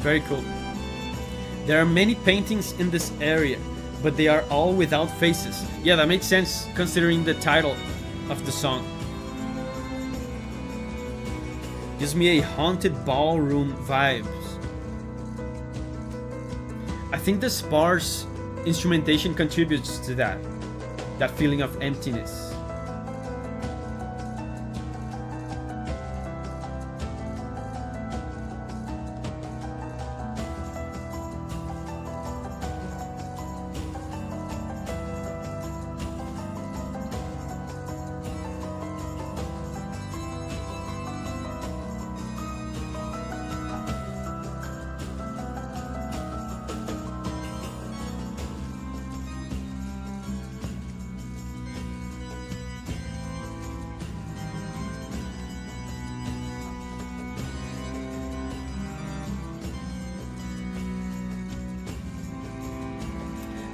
Very cool. There are many paintings in this area, but they are all without faces. Yeah, that makes sense considering the title of the song. Gives me a haunted ballroom vibes. I think the sparse instrumentation contributes to that feeling of emptiness.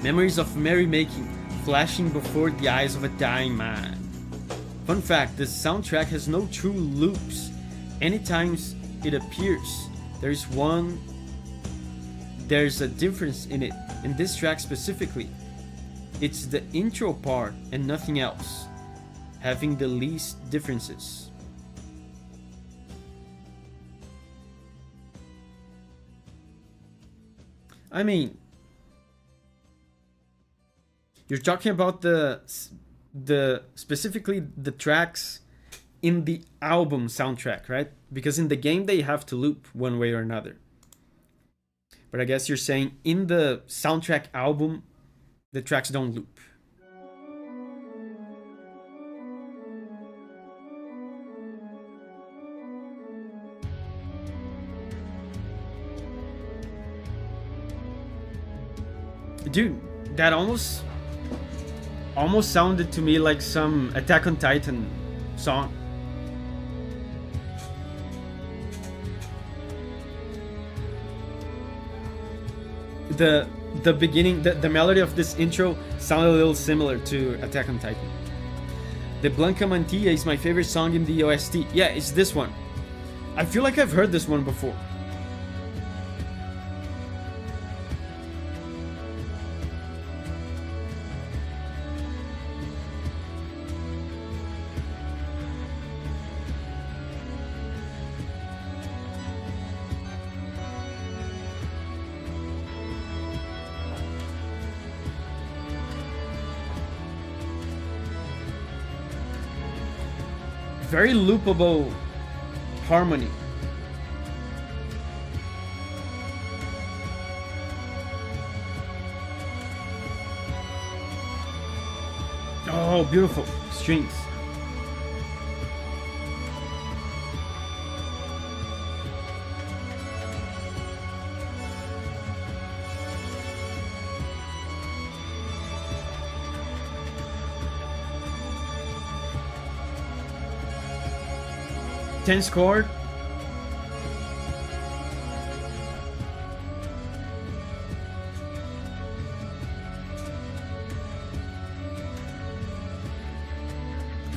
Memories of merrymaking flashing before the eyes of a dying man. Fun fact, this soundtrack has no true loops. Anytime it appears, there's a difference in it. In this track specifically, it's the intro part and nothing else, having the least differences. I mean, you're talking about the specifically the tracks in the album soundtrack, right? Because in the game they have to loop one way or another. But I guess you're saying in the soundtrack album, the tracks don't loop. Dude, that almost sounded to me like some Attack on Titan song. The beginning, the melody of this intro sounded a little similar to Attack on Titan. The Blanca Mantilla is my favorite song in the OST. Yeah, it's this one. I feel like I've heard this one before. Very loopable harmony. Oh, beautiful strings. Tense chord.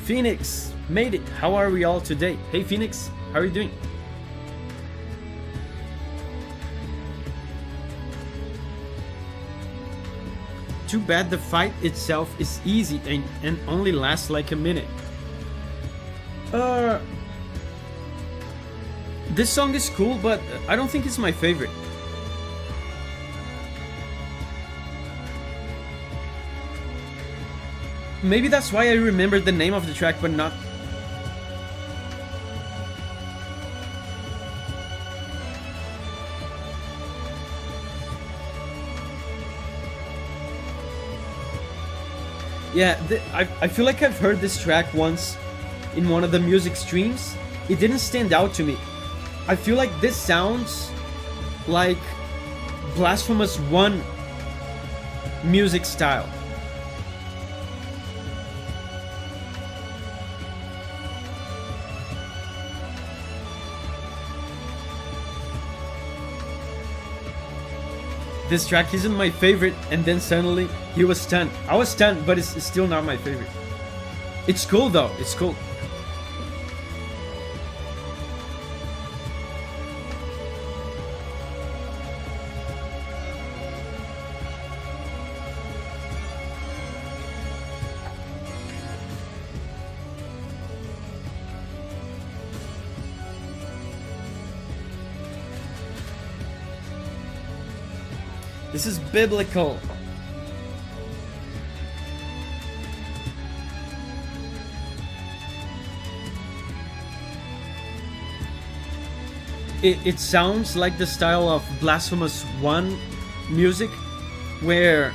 Phoenix made it. How are we all today? Hey Phoenix, how are you doing? Too bad the fight itself is easy and only lasts like a minute. This song is cool, but I don't think it's my favorite. Maybe that's why I remembered the name of the track, but not... Yeah, I feel like I've heard this track once in one of the music streams. It didn't stand out to me. I feel like this sounds like Blasphemous 1 music style. This track isn't my favorite, and then suddenly he was stunned. I was stunned, but it's still not my favorite. It's cool though, it's cool. This is biblical. It sounds like the style of Blasphemous 1 music, where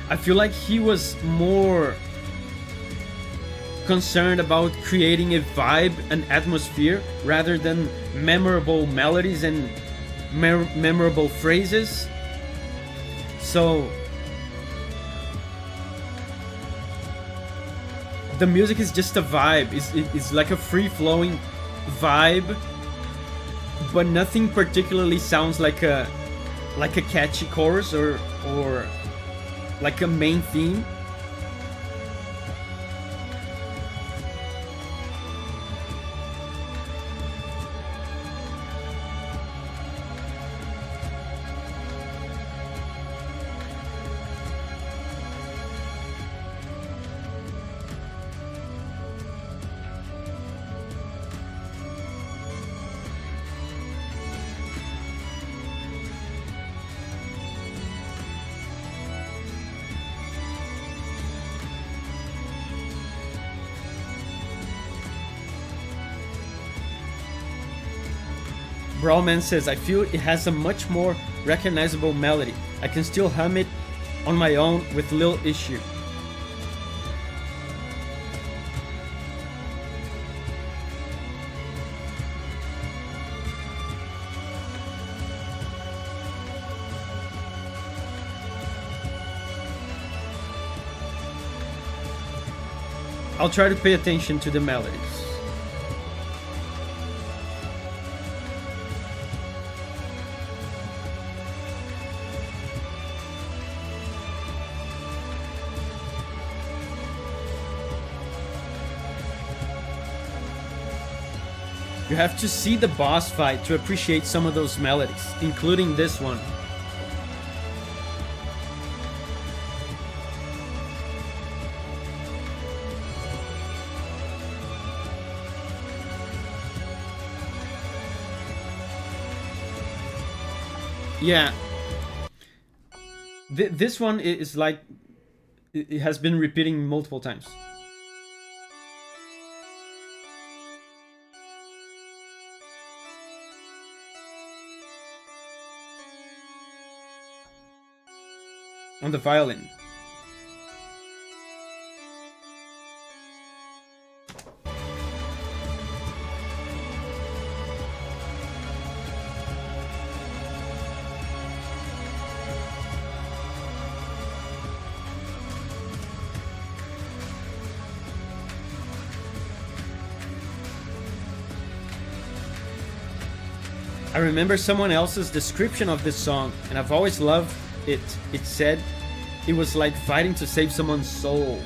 I feel like he was more concerned about creating a vibe, an atmosphere, rather than memorable melodies and memorable phrases. So the music is just a vibe. It's like a free-flowing vibe, but nothing particularly sounds like a catchy chorus or like a main theme. Brawlman says, I feel it has a much more recognizable melody. I can still hum it on my own with little issue. I'll try to pay attention to the melodies. You have to see the boss fight to appreciate some of those melodies, including this one. Yeah, this one is like, it has been repeating multiple times. On the violin. I remember someone else's description of this song, and I've always loved it. It said it was like fighting to save someone's soul.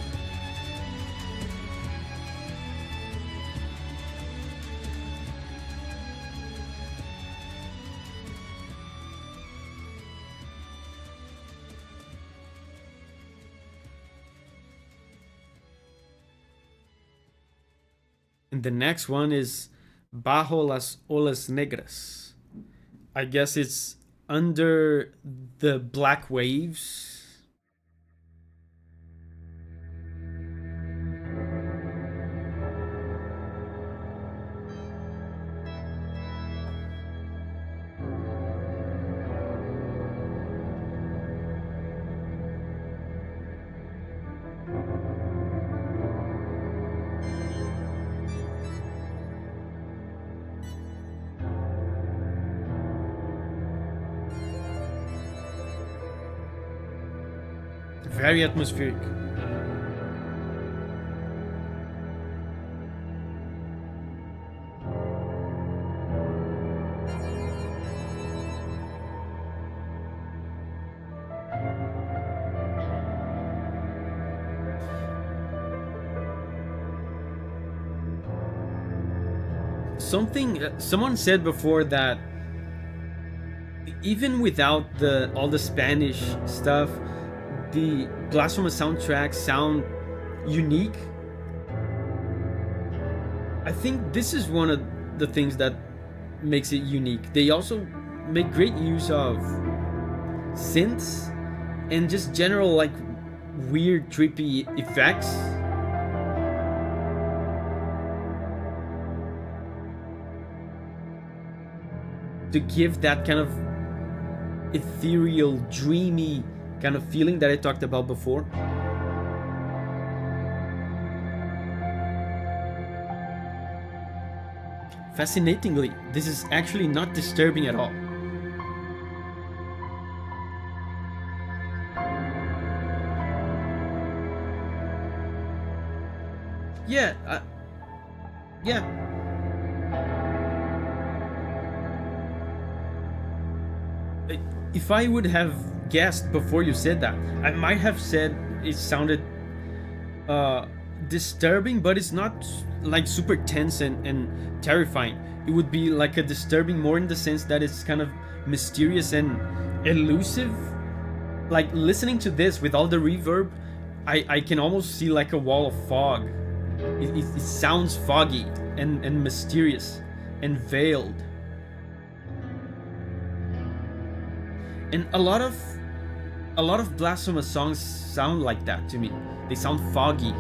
And the next one is Bajo las olas negras. I guess it's under the black waves. Very atmospheric. Someone said before that even without all the Spanish stuff, the Blasphemous soundtracks sound unique. I think this is one of the things that makes it unique. They also make great use of synths and just general like weird trippy effects. To give that kind of ethereal, dreamy kind of feeling that I talked about before. Fascinatingly, this is actually not disturbing at all. Yeah, yeah. If I would have guessed before you said that, I might have said it sounded disturbing, but it's not like super tense and terrifying. It would be like a disturbing more in the sense that it's kind of mysterious and elusive. Like listening to this with all the reverb, I can almost see like a wall of fog. It sounds foggy and mysterious and veiled. And a lot of Blasphemous songs sound like that to me. They sound foggy,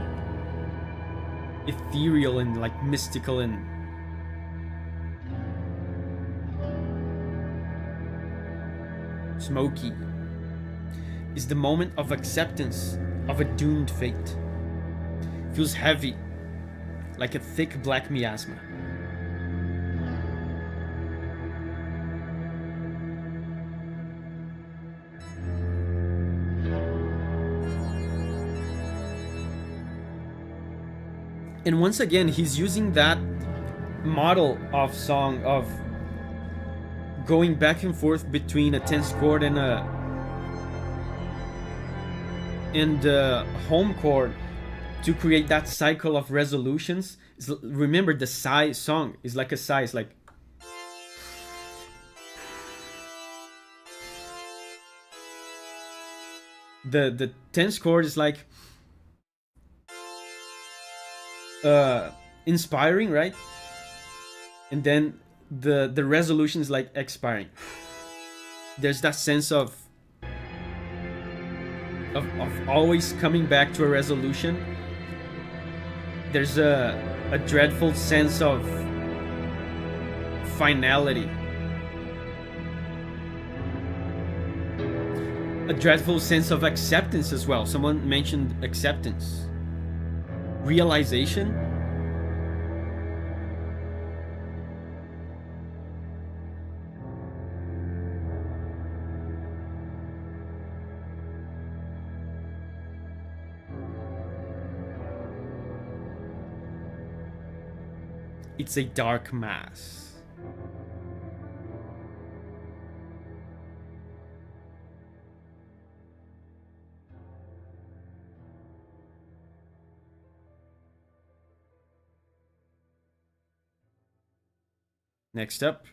ethereal, and like mystical. And smoky, is the moment of acceptance of a doomed fate. Feels heavy, like a thick black miasma. And once again, he's using that model of song of going back and forth between a tense chord and a home chord to create that cycle of resolutions. Remember, the sigh song is like a sigh. It's like the tense chord is like inspiring, right? And then the resolution is like expiring. There's that sense of always coming back to a resolution. There's a dreadful sense of finality. A dreadful sense of acceptance as well. Someone mentioned acceptance. Realization. It's a dark mass. Next up.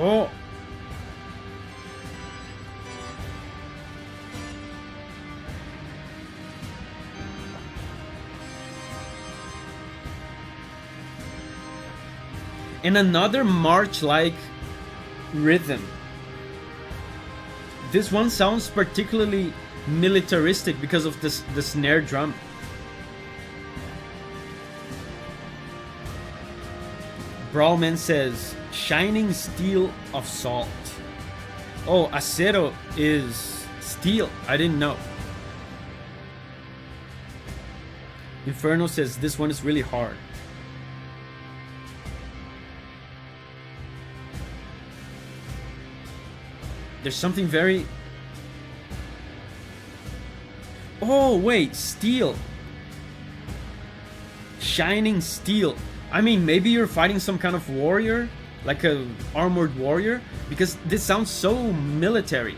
Oh. And another march-like rhythm. This one sounds particularly militaristic because of the snare drum. Brawlman says, shining steel of salt. Oh, acero is steel. I didn't know. Inferno says, this one is really hard. There's something very... Oh, wait, steel. Shining steel. I mean, maybe you're fighting some kind of warrior, like a armored warrior, because this sounds so military.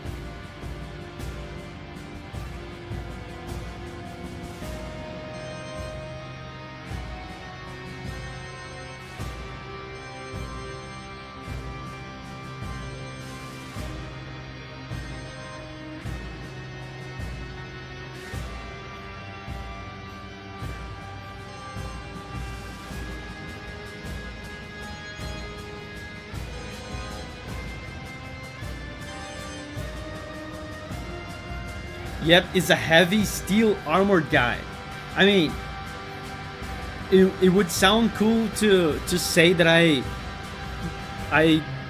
Yep, it's a heavy steel armored guy. I mean, it would sound cool to say that I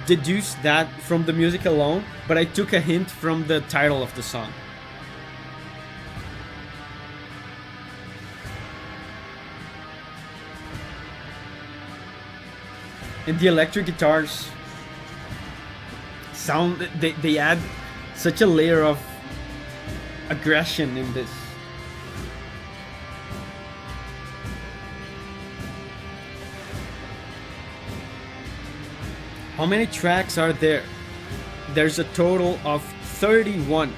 deduced that from the music alone, but I took a hint from the title of the song. And the electric guitars sound, they add such a layer of aggression in this. How many tracks are there? There's a total of 31.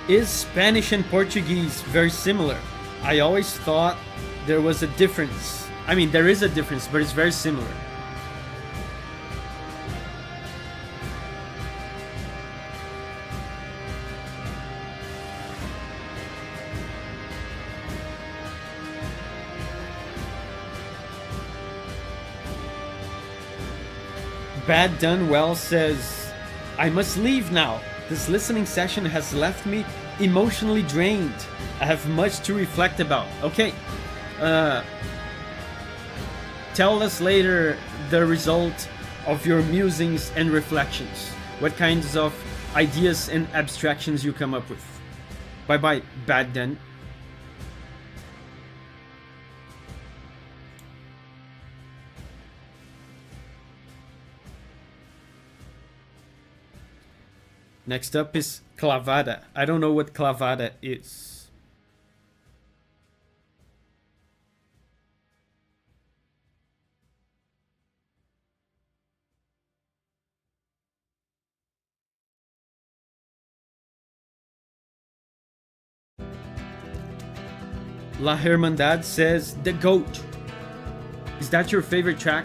Is Spanish and Portuguese very similar? I always thought there was a difference. I mean, there is a difference, but it's very similar. Bad Done Well says, I must leave now. This listening session has left me emotionally drained. I have much to reflect about. Okay. Tell us later the result of your musings and reflections. What kinds of ideas and abstractions you come up with. Bye bye, Bad Done. Next up is clavada. I don't know what clavada is. La Hermandad says, The Goat. Is that your favorite track?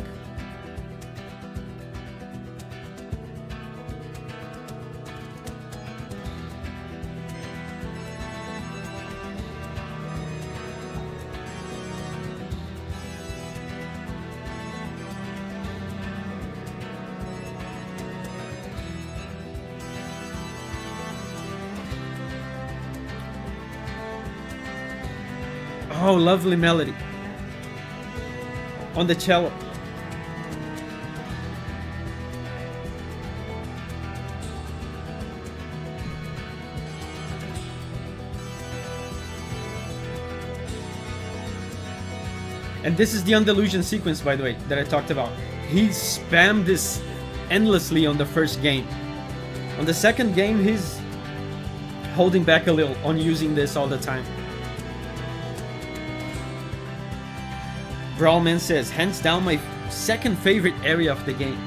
Oh, lovely melody. On the cello. And this is the Andalusian sequence, by the way, that I talked about. He spammed this endlessly on the first game. On the second game, he's holding back a little on using this all the time. Brawlman says, hands down my second favorite area of the game.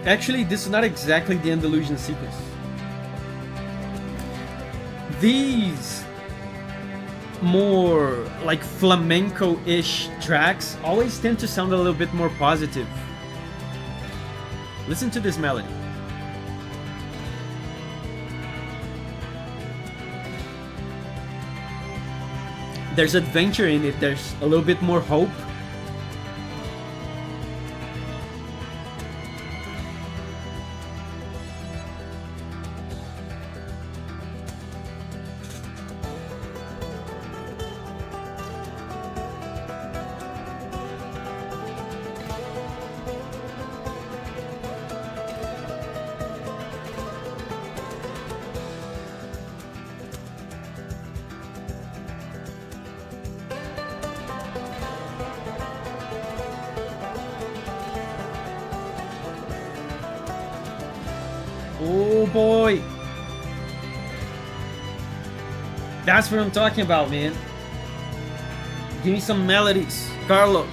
Actually, this is not exactly the Andalusian sequence. These more like flamenco-ish tracks always tend to sound a little bit more positive. Listen to this melody. There's adventure in it, there's a little bit more hope. Oh boy! That's what I'm talking about, man. Give me some melodies, Carlos.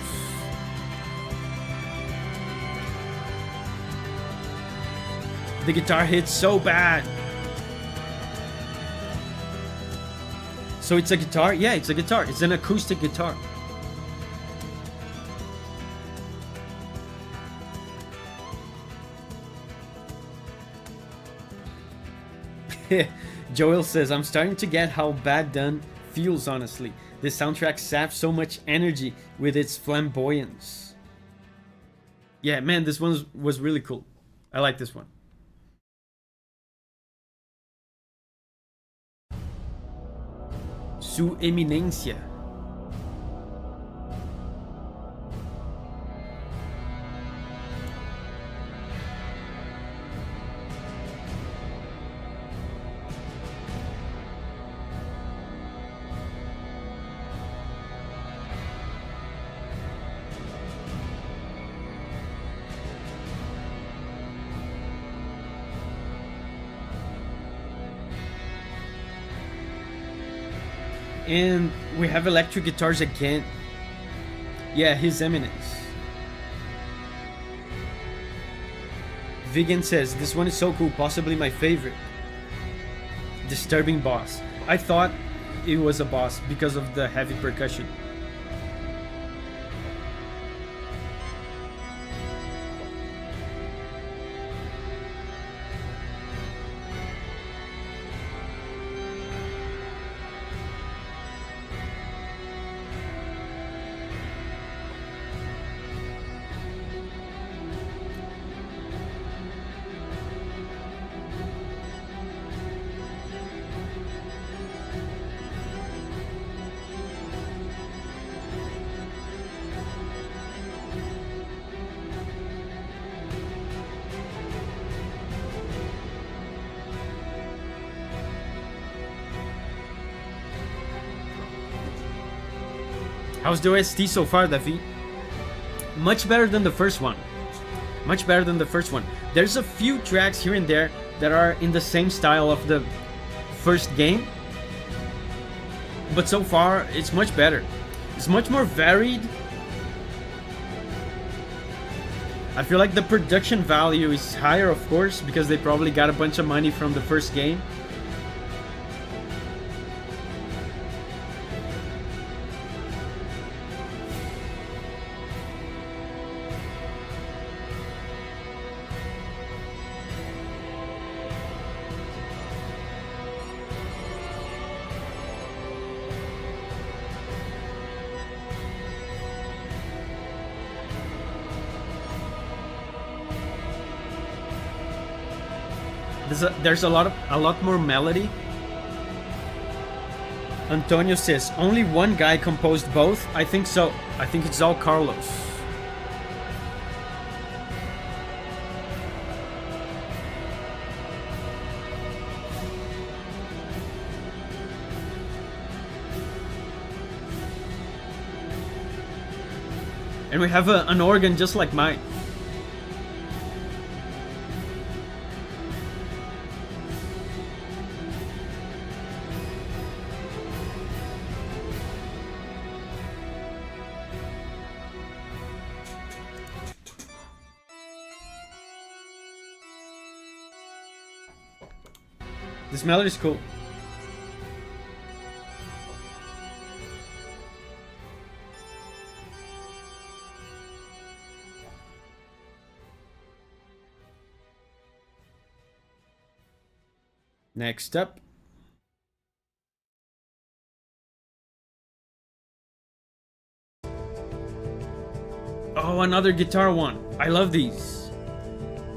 The guitar hits so bad. So it's a guitar? Yeah, it's a guitar. It's an acoustic guitar. Joel says, I'm starting to get how Bad Done feels, honestly. This soundtrack saps so much energy with its flamboyance. Yeah, man, this one was really cool. I like this one. Su Eminencia. And we have electric guitars again. Yeah, His Eminence. Vigan says, this one is so cool, possibly my favorite. Disturbing boss. I thought it was a boss because of the heavy percussion. How's the OST so far, Davi? Much better than the first one. Much better than the first one. There's a few tracks here and there that are in the same style of the first game, but so far it's much better. It's much more varied. I feel like the production value is higher, of course, because they probably got a bunch of money from the first game. There's a lot more melody. Antonio says, only one guy composed both? I think so. I think it's all Carlos. And we have an organ just like mine. This melody is cool. Next up. Oh, another guitar one. I love these.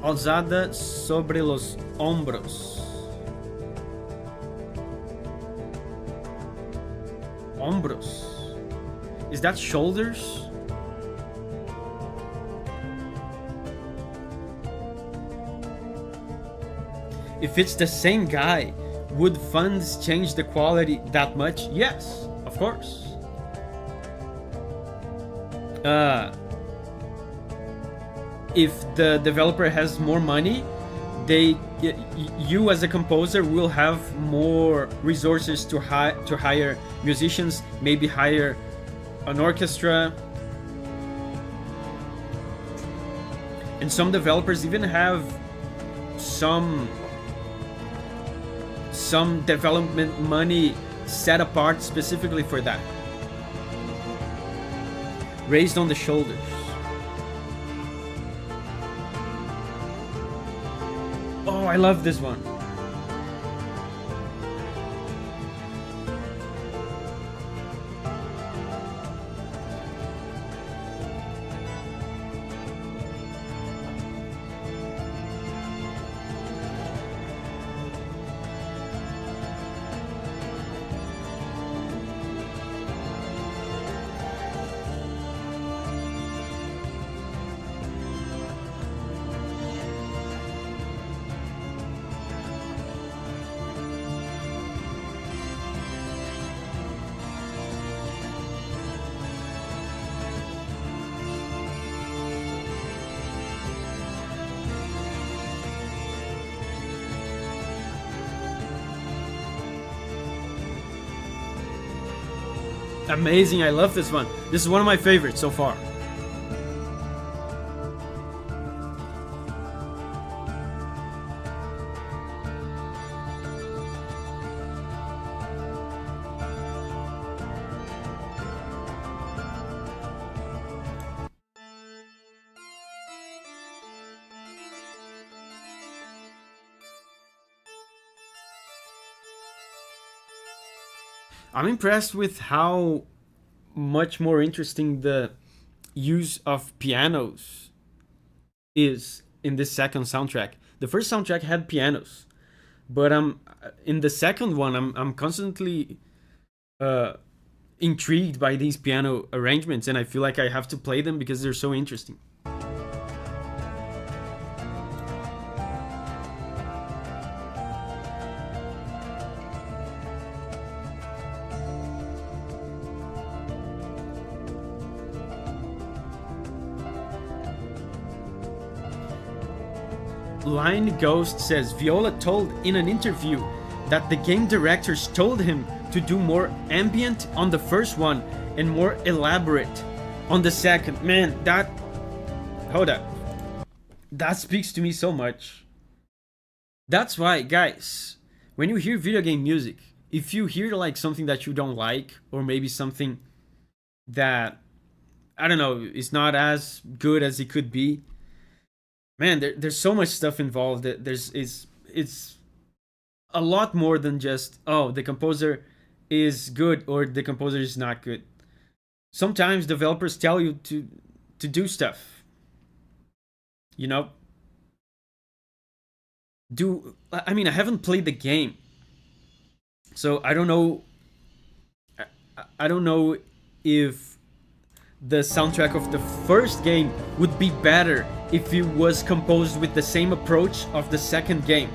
Alzada sobre los hombros. Hombros. Is that shoulders? If it's the same guy, would funds change the quality that much? Yes, of course. If the developer has more money, you as a composer will have more resources to hire musicians, maybe hire an orchestra. And some developers even have some development money set apart specifically for that. Raised on the shoulders. Oh, I love this one. Amazing, I love this one. This is one of my favorites so far. I'm impressed with how much more interesting the use of pianos is in this second soundtrack. The first soundtrack had pianos, but in the second one I'm constantly intrigued by these piano arrangements, and I feel like I have to play them because they're so interesting. Line Ghost says Viola told in an interview that the game directors told him to do more ambient on the first one and more elaborate on the second. Man, hold up. That speaks to me so much. That's why, guys, when you hear video game music, if you hear like something that you don't like, or maybe something that, I don't know, is not as good as it could be, man, there's so much stuff involved. It's a lot more than just, oh, the composer is good or the composer is not good. Sometimes developers tell you to do stuff. You know? I mean, I haven't played the game, so I don't know. I don't know if the soundtrack of the first game would be better if it was composed with the same approach of the second game.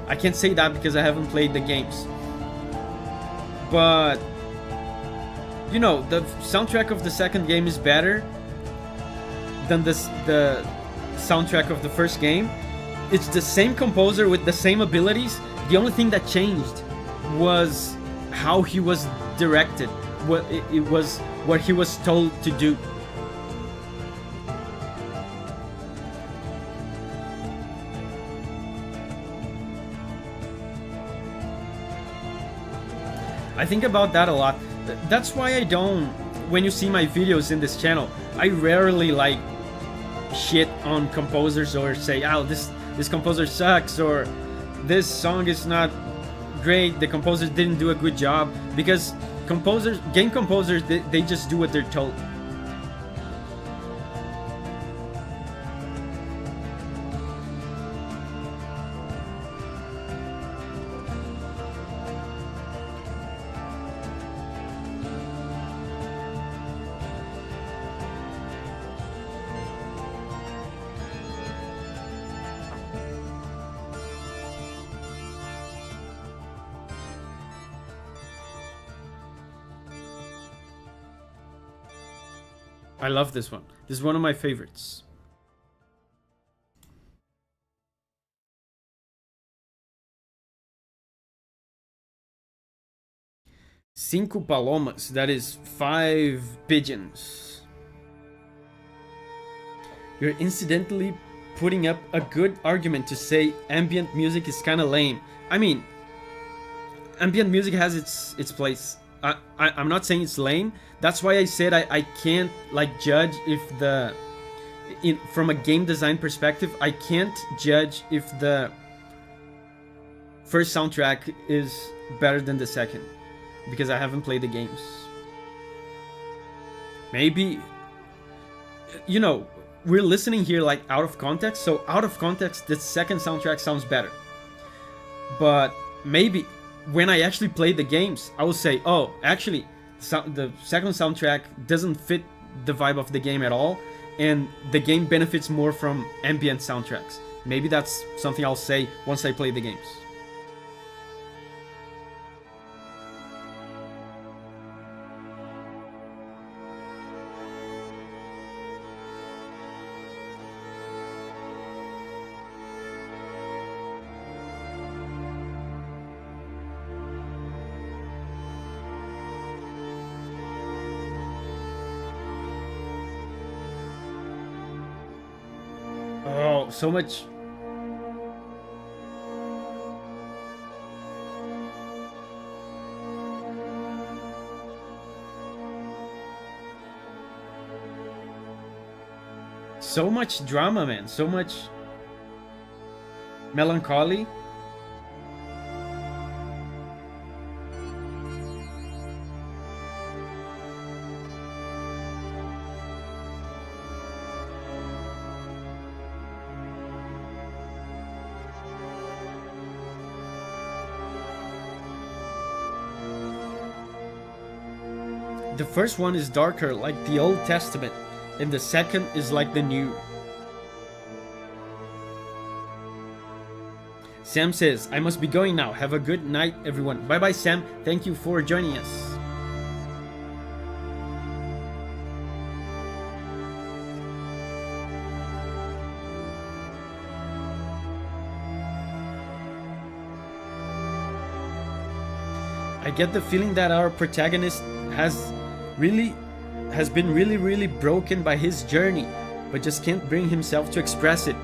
I can't say that because I haven't played the games. But, you know, the soundtrack of the second game is better than the soundtrack of the first game. It's the same composer with the same abilities. The only thing that changed was how he was directed. It was what he was told to do. I think about that a lot. That's why I don't, when you see my videos in this channel, I rarely like shit on composers or say, oh, this composer sucks, or this song is not great, the composer didn't do a good job, because game composers, they just do what they're told. I love this one. This is one of my favorites. Cinco palomas, that is 5 pigeons. You're incidentally putting up a good argument to say ambient music is kinda lame. I mean, ambient music has its place. I'm not saying it's lame. That's why I said I can't like judge if from a game design perspective, I can't judge if the first soundtrack is better than the second, because I haven't played the games. Maybe, you know, we're listening here like out of context, so out of context the second soundtrack sounds better. But maybe when I actually play the games, I will say, oh, actually, the second soundtrack doesn't fit the vibe of the game at all, and the game benefits more from ambient soundtracks. Maybe that's something I'll say once I play the games. so much. So much drama, man. So much melancholy. The first one is darker, like the Old Testament, and the second is like the New. Sam says, I must be going now. Have a good night, everyone. Bye bye, Sam. Thank you for joining us. I get the feeling that our protagonist has been really broken by his journey, but just can't bring himself to express it.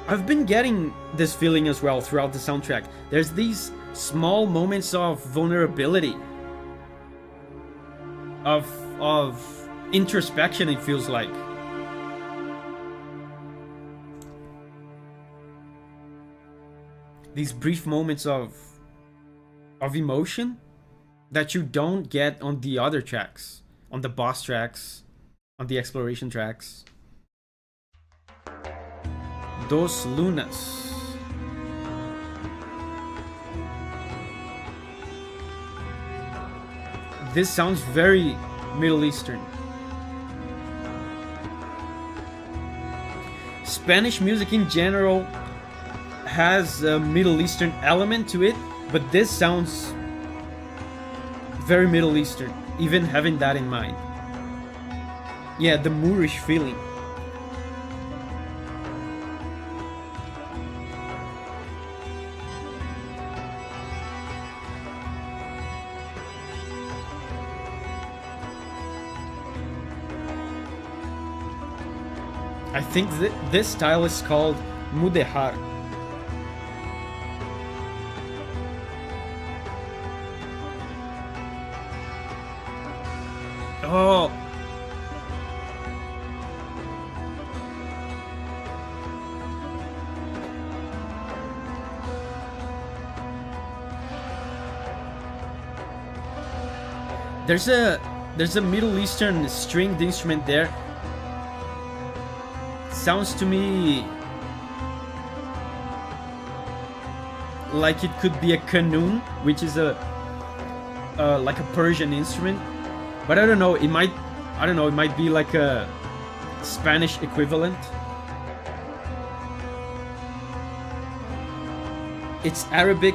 I've been getting this feeling as well throughout the soundtrack. There's these small moments of vulnerability, of introspection, it feels like. These brief moments of emotion that you don't get on the other tracks, on the boss tracks, on the exploration tracks. Dos Lunas. This sounds very Middle Eastern. Spanish music in general has a Middle Eastern element to it, but this sounds very Middle Eastern, even having that in mind. Yeah, the Moorish feeling. I think this style is called Mudehar. Oh. There's a Middle Eastern stringed instrument there. Sounds to me like it could be a qanun, which is a like a Persian instrument. But I don't know, it might be like a Spanish equivalent. It's Arabic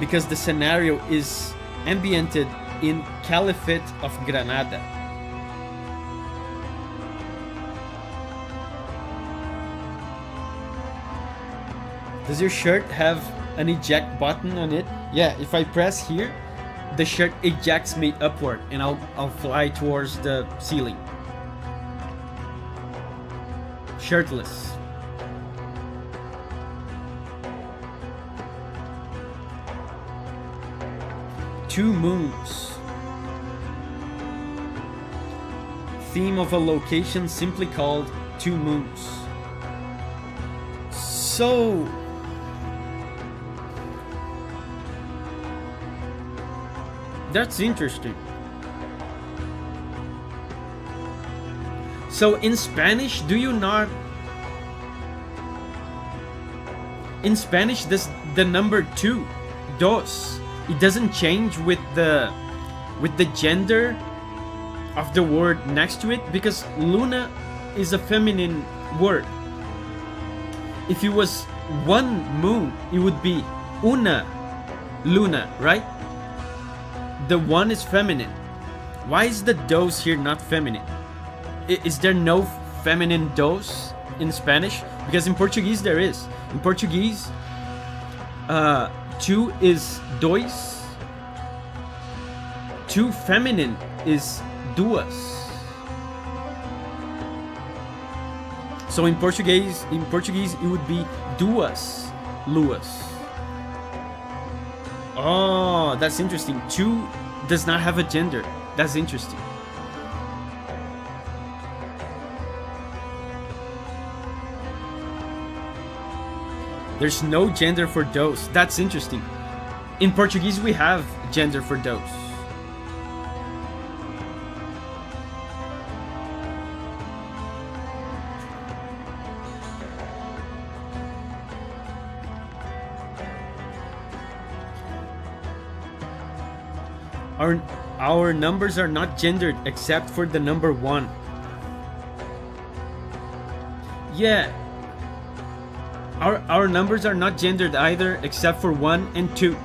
because the scenario is ambiented in Caliphate of Granada. Does your shirt have an eject button on it? Yeah, if I press here, the shirt ejects me upward and I'll fly towards the ceiling. Shirtless. Two moons. Theme of a location simply called Two Moons. So that's interesting. So in Spanish, do you not? In Spanish, the number two, dos, it doesn't change with the gender of the word next to it, because luna is a feminine word. If it was one moon, it would be una luna, right? The one is feminine. Why is the dos here not feminine? Is there no feminine dos in Spanish? Because in Portuguese there is. In Portuguese, two is dois. Two feminine is duas. So in Portuguese it would be duas luas. Oh, that's interesting. Two does not have a gender. That's interesting. There's no gender for dos. That's interesting. In Portuguese we have gender for dos. Our numbers are not gendered except for the number 1. Yeah. Our numbers are not gendered either except for 1 and 2.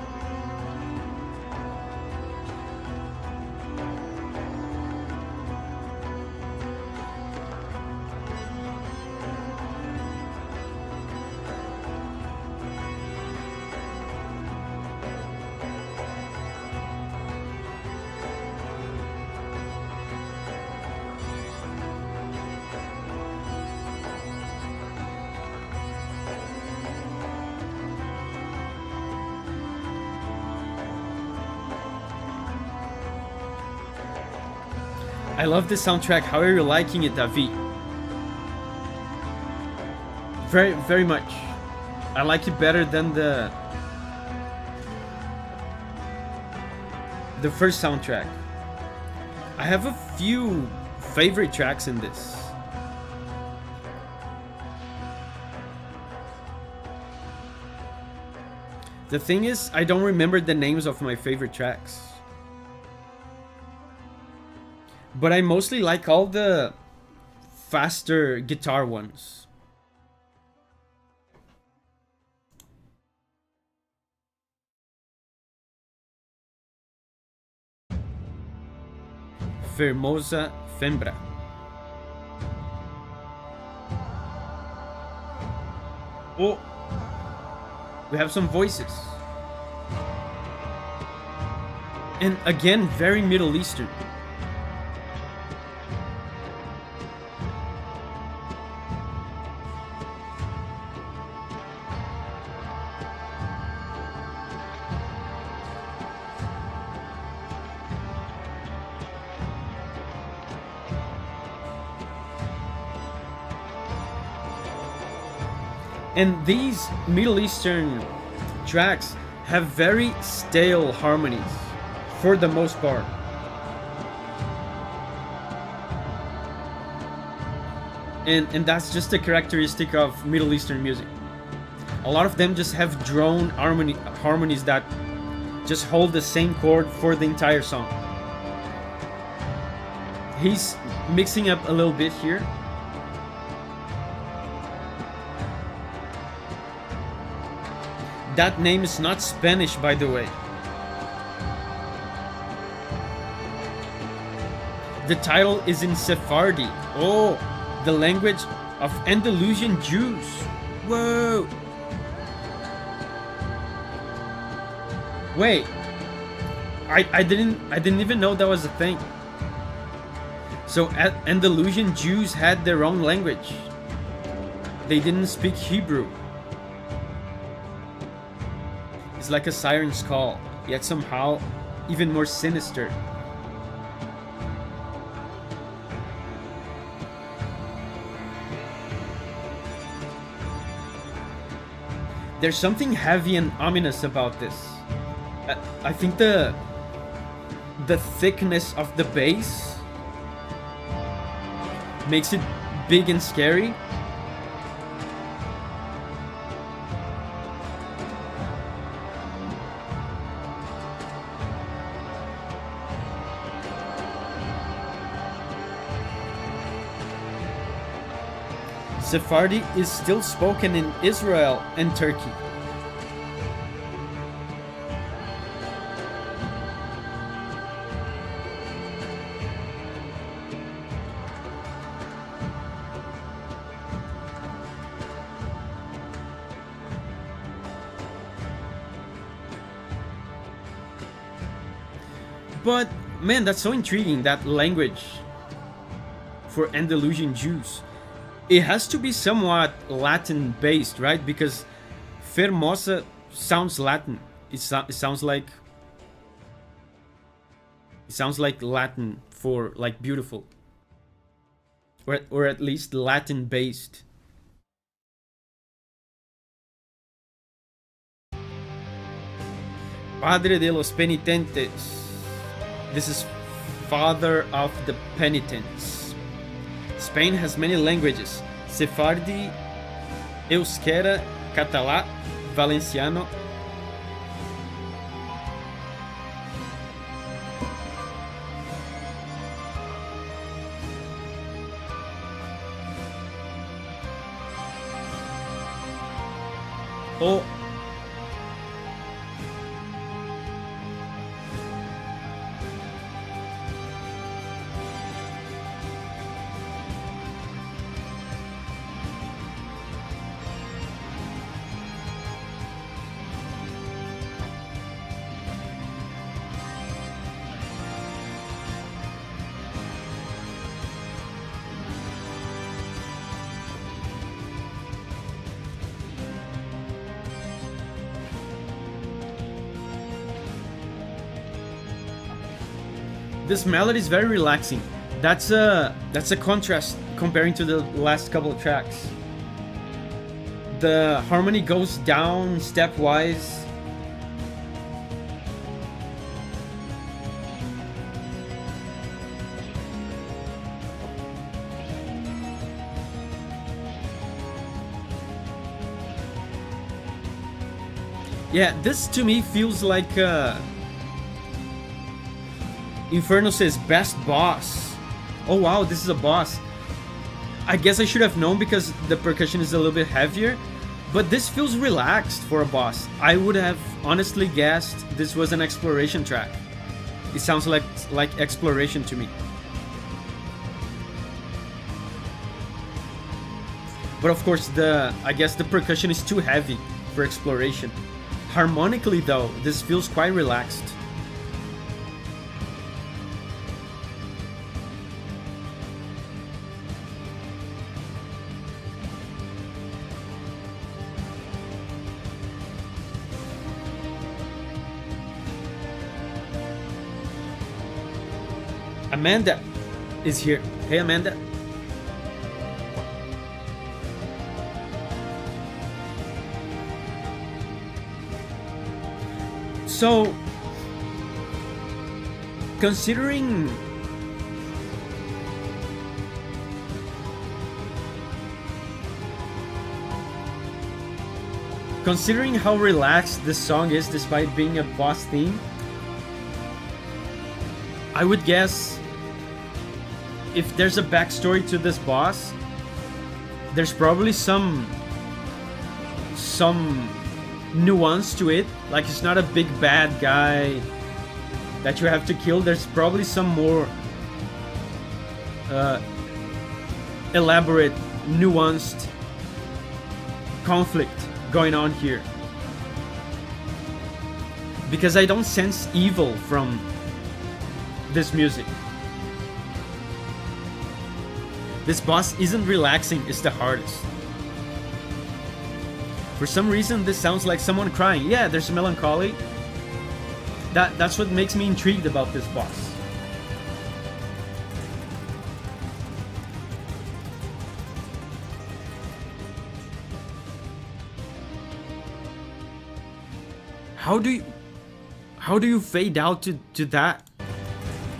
I love this soundtrack. How are you liking it, Davi? Very, very much. I like it better than the first soundtrack. I have a few favorite tracks in this. The thing is, I don't remember the names of my favorite tracks. But I mostly like all the faster guitar ones. Fermosa Fembra. Oh, we have some voices. And again, very Middle Eastern. And these Middle Eastern tracks have very stale harmonies, for the most part. And that's just a characteristic of Middle Eastern music. A lot of them just have drone harmonies that just hold the same chord for the entire song. He's mixing up a little bit here. That name is not Spanish, by the way. The title is in Sephardi. Oh, the language of Andalusian Jews. Whoa. Wait. I didn't even know that was a thing. So Andalusian Jews had their own language. They didn't speak Hebrew. It's like a siren's call, yet somehow even more sinister. There's something heavy and ominous about this. I think the thickness of the bass makes it big and scary. Sephardi is still spoken in Israel and Turkey. But man, that's so intriguing, that language for Andalusian Jews. It has to be somewhat Latin based, right? Because Fermosa sounds Latin. It sounds like Latin for like beautiful, or at least Latin based. Padre de los penitentes. This is father of the penitents. Spain has many languages: Sephardi, Euskera, Catalá, Valenciano. Oh, this melody is very relaxing. That's a contrast comparing to the last couple of tracks. The harmony goes down stepwise. Yeah, this to me feels like Inferno says best boss. Oh wow, this is a boss. I guess I should have known because the percussion is a little bit heavier, but this feels relaxed for a boss. I would have honestly guessed this was an exploration track. It sounds like exploration to me. But of course, I guess the percussion is too heavy for exploration. Harmonically though, this feels quite relaxed. Amanda is here. Hey Amanda. So, considering how relaxed this song is despite being a boss theme, I would guess if there's a backstory to this boss, there's probably some nuance to it. Like, it's not a big bad guy that you have to kill. There's probably some more elaborate, nuanced conflict going on here, because I don't sense evil from this music. This boss isn't relaxing, it's the hardest. For some reason, this sounds like someone crying. Yeah, there's melancholy. That's what makes me intrigued about this boss. How do you fade out to that?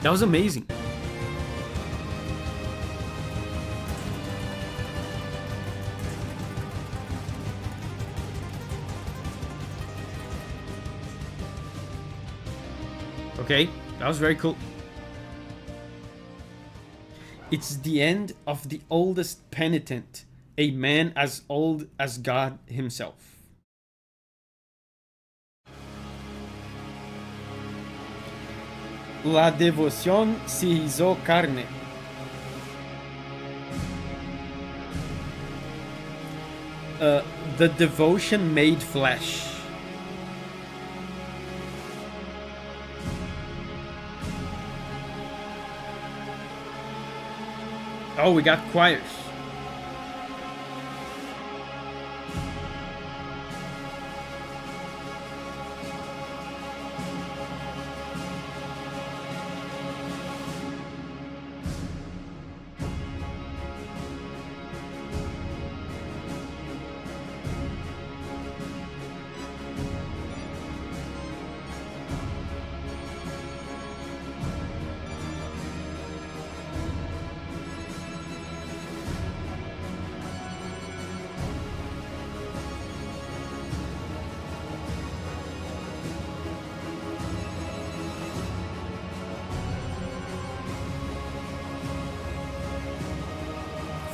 That was amazing. Okay, that was very cool. It's the end of the oldest penitent, a man as old as God himself. La devoción se hizo carne. The devotion made flesh. Oh, we got choirs.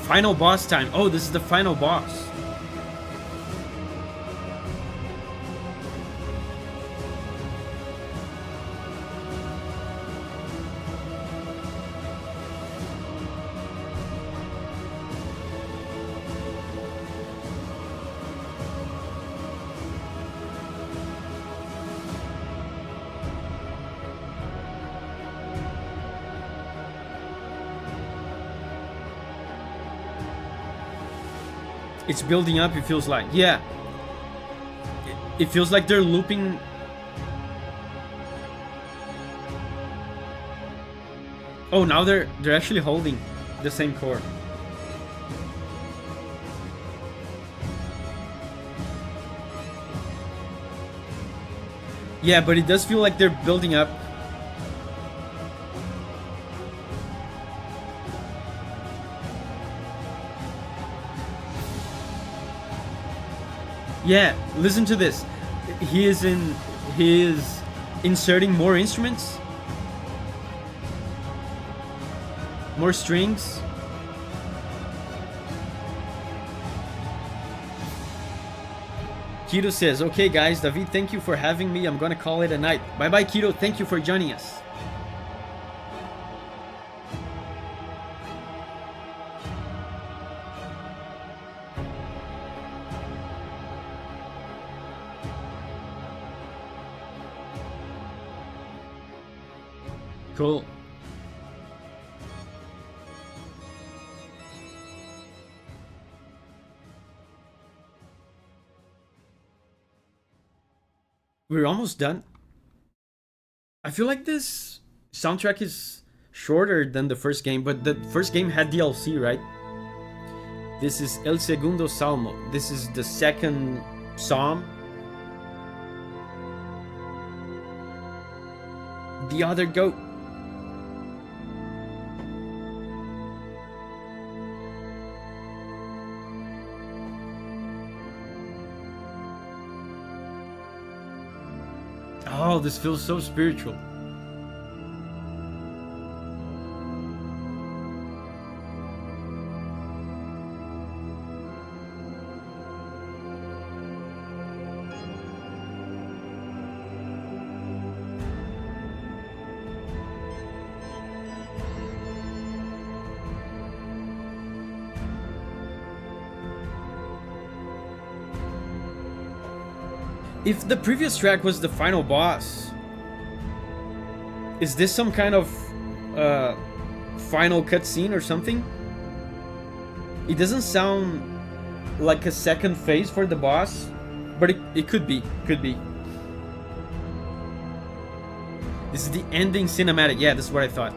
Final boss time. Oh, this is the final boss. It's building up, it feels like. Yeah. It feels like they're looping. Oh, now they're actually holding the same chord. Yeah, but it does feel like they're building up. Yeah, listen to this. He is inserting more instruments, more strings. Kido says, okay guys, David, thank you for having me. I'm gonna call it a night. Bye bye, Kido. Thank you for joining us. Cool. We're almost done. I feel like this soundtrack is shorter than the first game, but the first game had DLC, right? This is El Segundo Salmo. This is the second psalm. The other goat. Oh, this feels so spiritual. If the previous track was the final boss, is this some kind of final cutscene or something? It doesn't sound like a second phase for the boss, but it could be. Could be. This is the ending cinematic. Yeah, this is what I thought.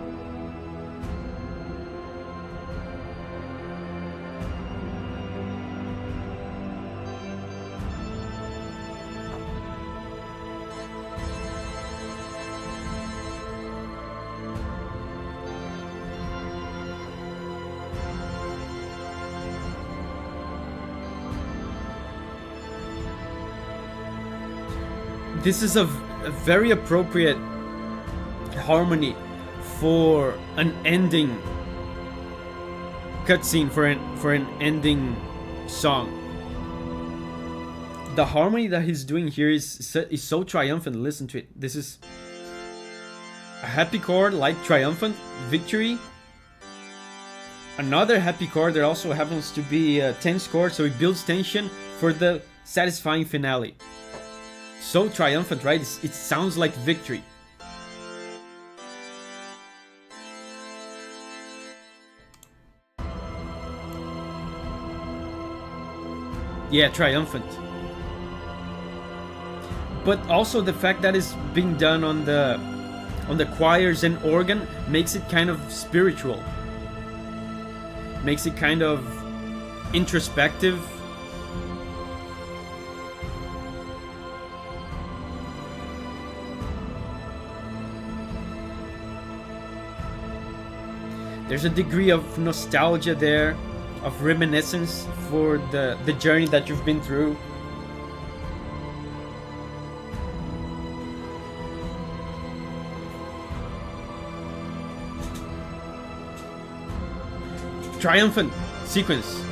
This is a very appropriate harmony for an ending cutscene, for an ending song. The harmony that he's doing here is so triumphant. Listen to it. This is a happy chord like Triumphant, Victory. Another happy chord that also happens to be a tense chord, so it builds tension for the satisfying finale. So triumphant, right? It sounds like victory. Yeah, triumphant. But also the fact that it's being done on the choirs and organ makes it kind of spiritual. Makes it kind of introspective. There's a degree of nostalgia there, of reminiscence for the journey that you've been through. Triumphant sequence.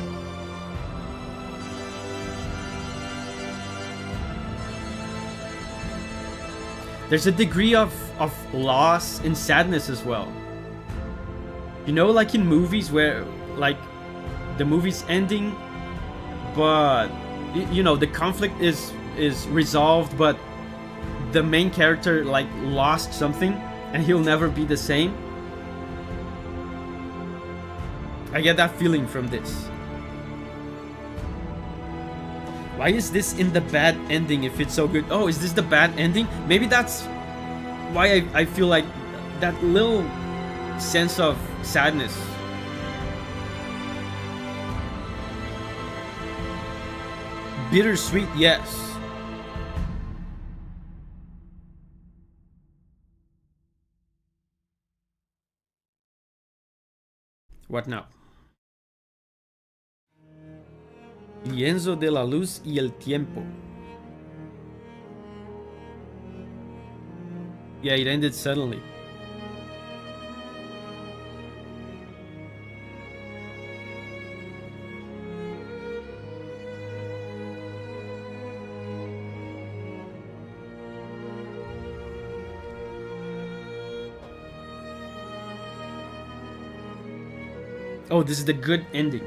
There's a degree of loss and sadness as well. You know, like in movies where, like, the movie's ending, but, you know, the conflict is resolved, but the main character, like, lost something, and he'll never be the same. I get that feeling from this. Why is this in the bad ending if it's so good? Oh, is this the bad ending? Maybe that's why I feel like that little sense of sadness. Bittersweet, yes. What now? Lienzo de la luz y el tiempo. Yeah, it ended suddenly. Oh, this is the good ending.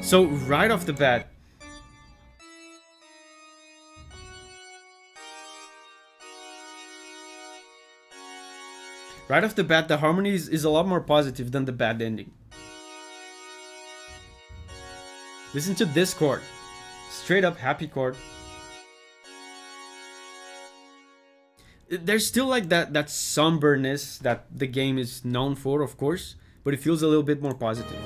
So right off the bat, the harmony is a lot more positive than the bad ending. Listen to this chord. Straight up happy chord. There's still like that somberness that the game is known for, of course, but it feels a little bit more positive.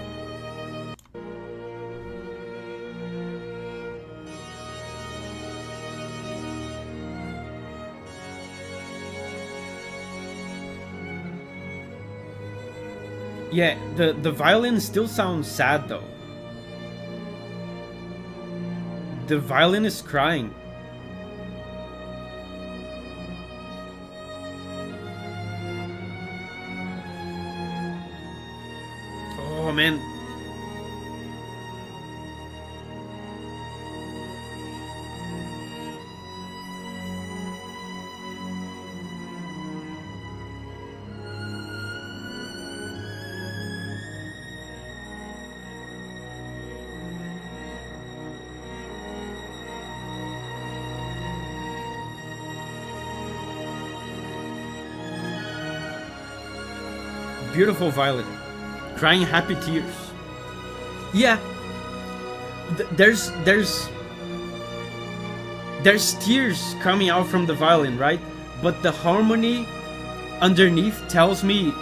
Yeah, the violin still sounds sad though. The violin is crying. Oh man. Beautiful violin, crying happy tears. Yeah, there's tears coming out from the violin, right? But the harmony underneath tells me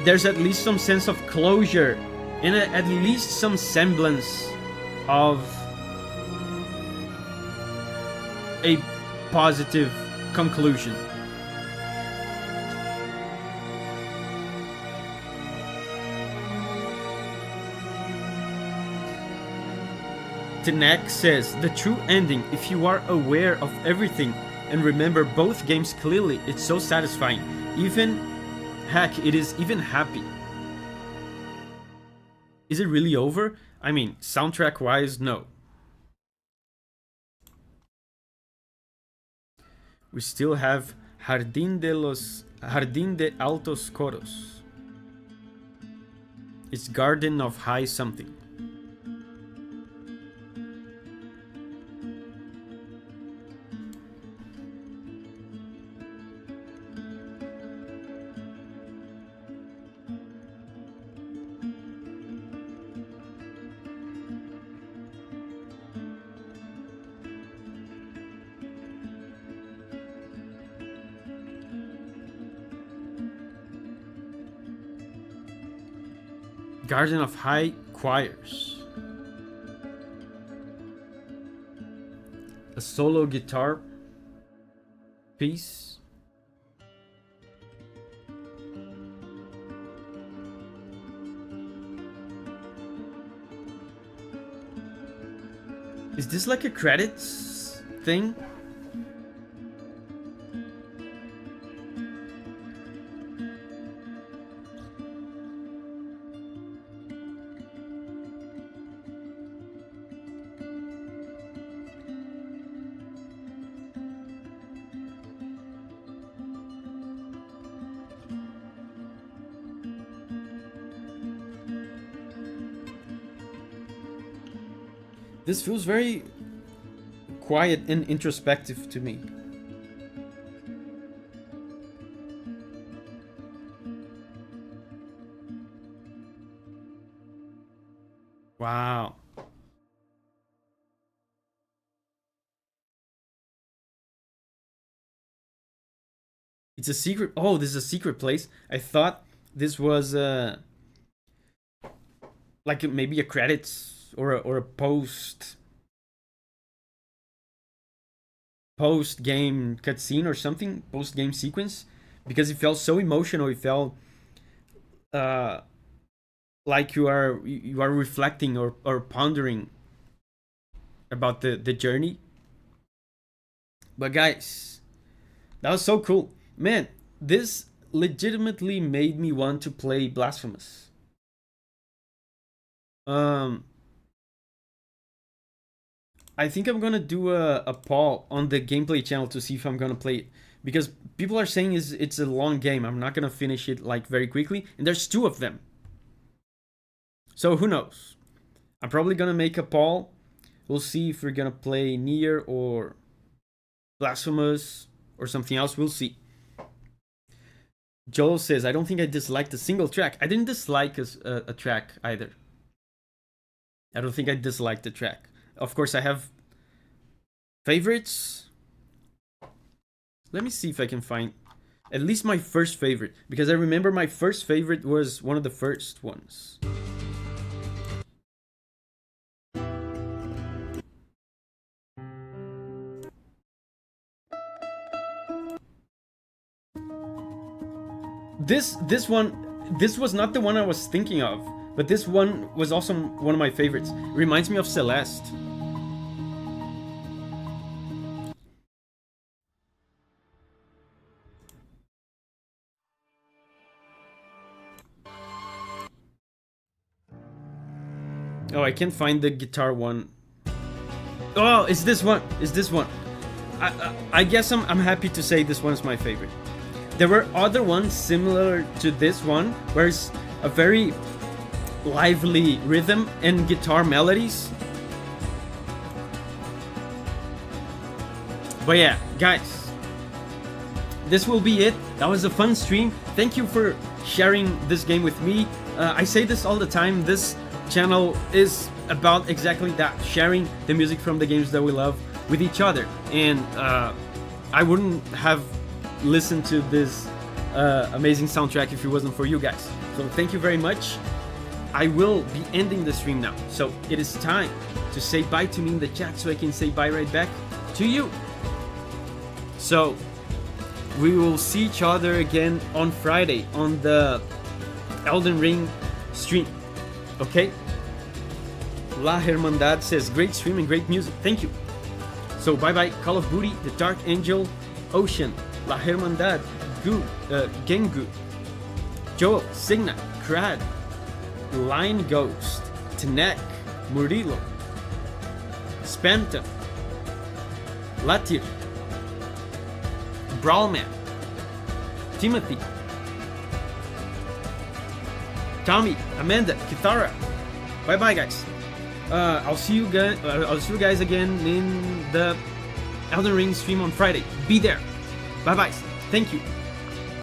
there's at least some sense of closure and at least some semblance of a positive conclusion. Tanak says, the true ending, if you are aware of everything and remember both games clearly, it's so satisfying. Even, heck, it is even happy. Is it really over? I mean, soundtrack-wise, no. We still have Jardín de Altos Coros. It's Garden of High something. Garden of High Choirs. A solo guitar piece. Is this like a credits thing? This feels very quiet and introspective to me. Wow. It's a secret. Oh, this is a secret place. I thought this was like maybe a credits or a post game cutscene or something, post game sequence, because it felt so emotional. It felt like you are reflecting or pondering about the journey. But guys, that was so cool, man. This legitimately made me want to play Blasphemous. I think I'm gonna do a poll on the gameplay channel to see if I'm gonna play it, because people are saying it's a long game. I'm not gonna finish it like very quickly, and there's 2 of them. So who knows? I'm probably gonna make a poll. We'll see if we're gonna play Nier or Blasphemous or something else. We'll see. Joel says, I don't think I disliked a single track. I didn't dislike a track either. I don't think I disliked the track. Of course, I have favorites. Let me see if I can find at least my first favorite, because I remember my first favorite was one of the first ones. This was not the one I was thinking of, but this one was also one of my favorites. It reminds me of Celeste. Oh, I can't find the guitar one. Oh, it's this one. It's this one. I guess I'm happy to say this one is my favorite. There were other ones similar to this one, where it's a very lively rhythm and guitar melodies. But yeah, guys, this will be it. That was a fun stream. Thank you for sharing this game with me. I say this all the time. This channel is about exactly that, sharing the music from the games that we love with each other. And I wouldn't have listened to this amazing soundtrack if it wasn't for you guys. So thank you very much. I will be ending the stream now, so it is time to say bye to me in the chat so I can say bye right back to you. So we will see each other again on Friday on the Elden Ring stream. Okay? La Hermandad says, great stream and great music. Thank you. So bye bye, Call of Booty, The Dark Angel, Ocean, La Hermandad, Gengu, Joel, Signa, Crad, Line Ghost, Tanek, Murillo, Spamton, Latir, Brawlman, Timothy, Tommy, Amanda, Kithara. Bye bye, guys. I'll see you guys again in the Elden Ring stream on Friday. Be there. Bye bye. Thank you.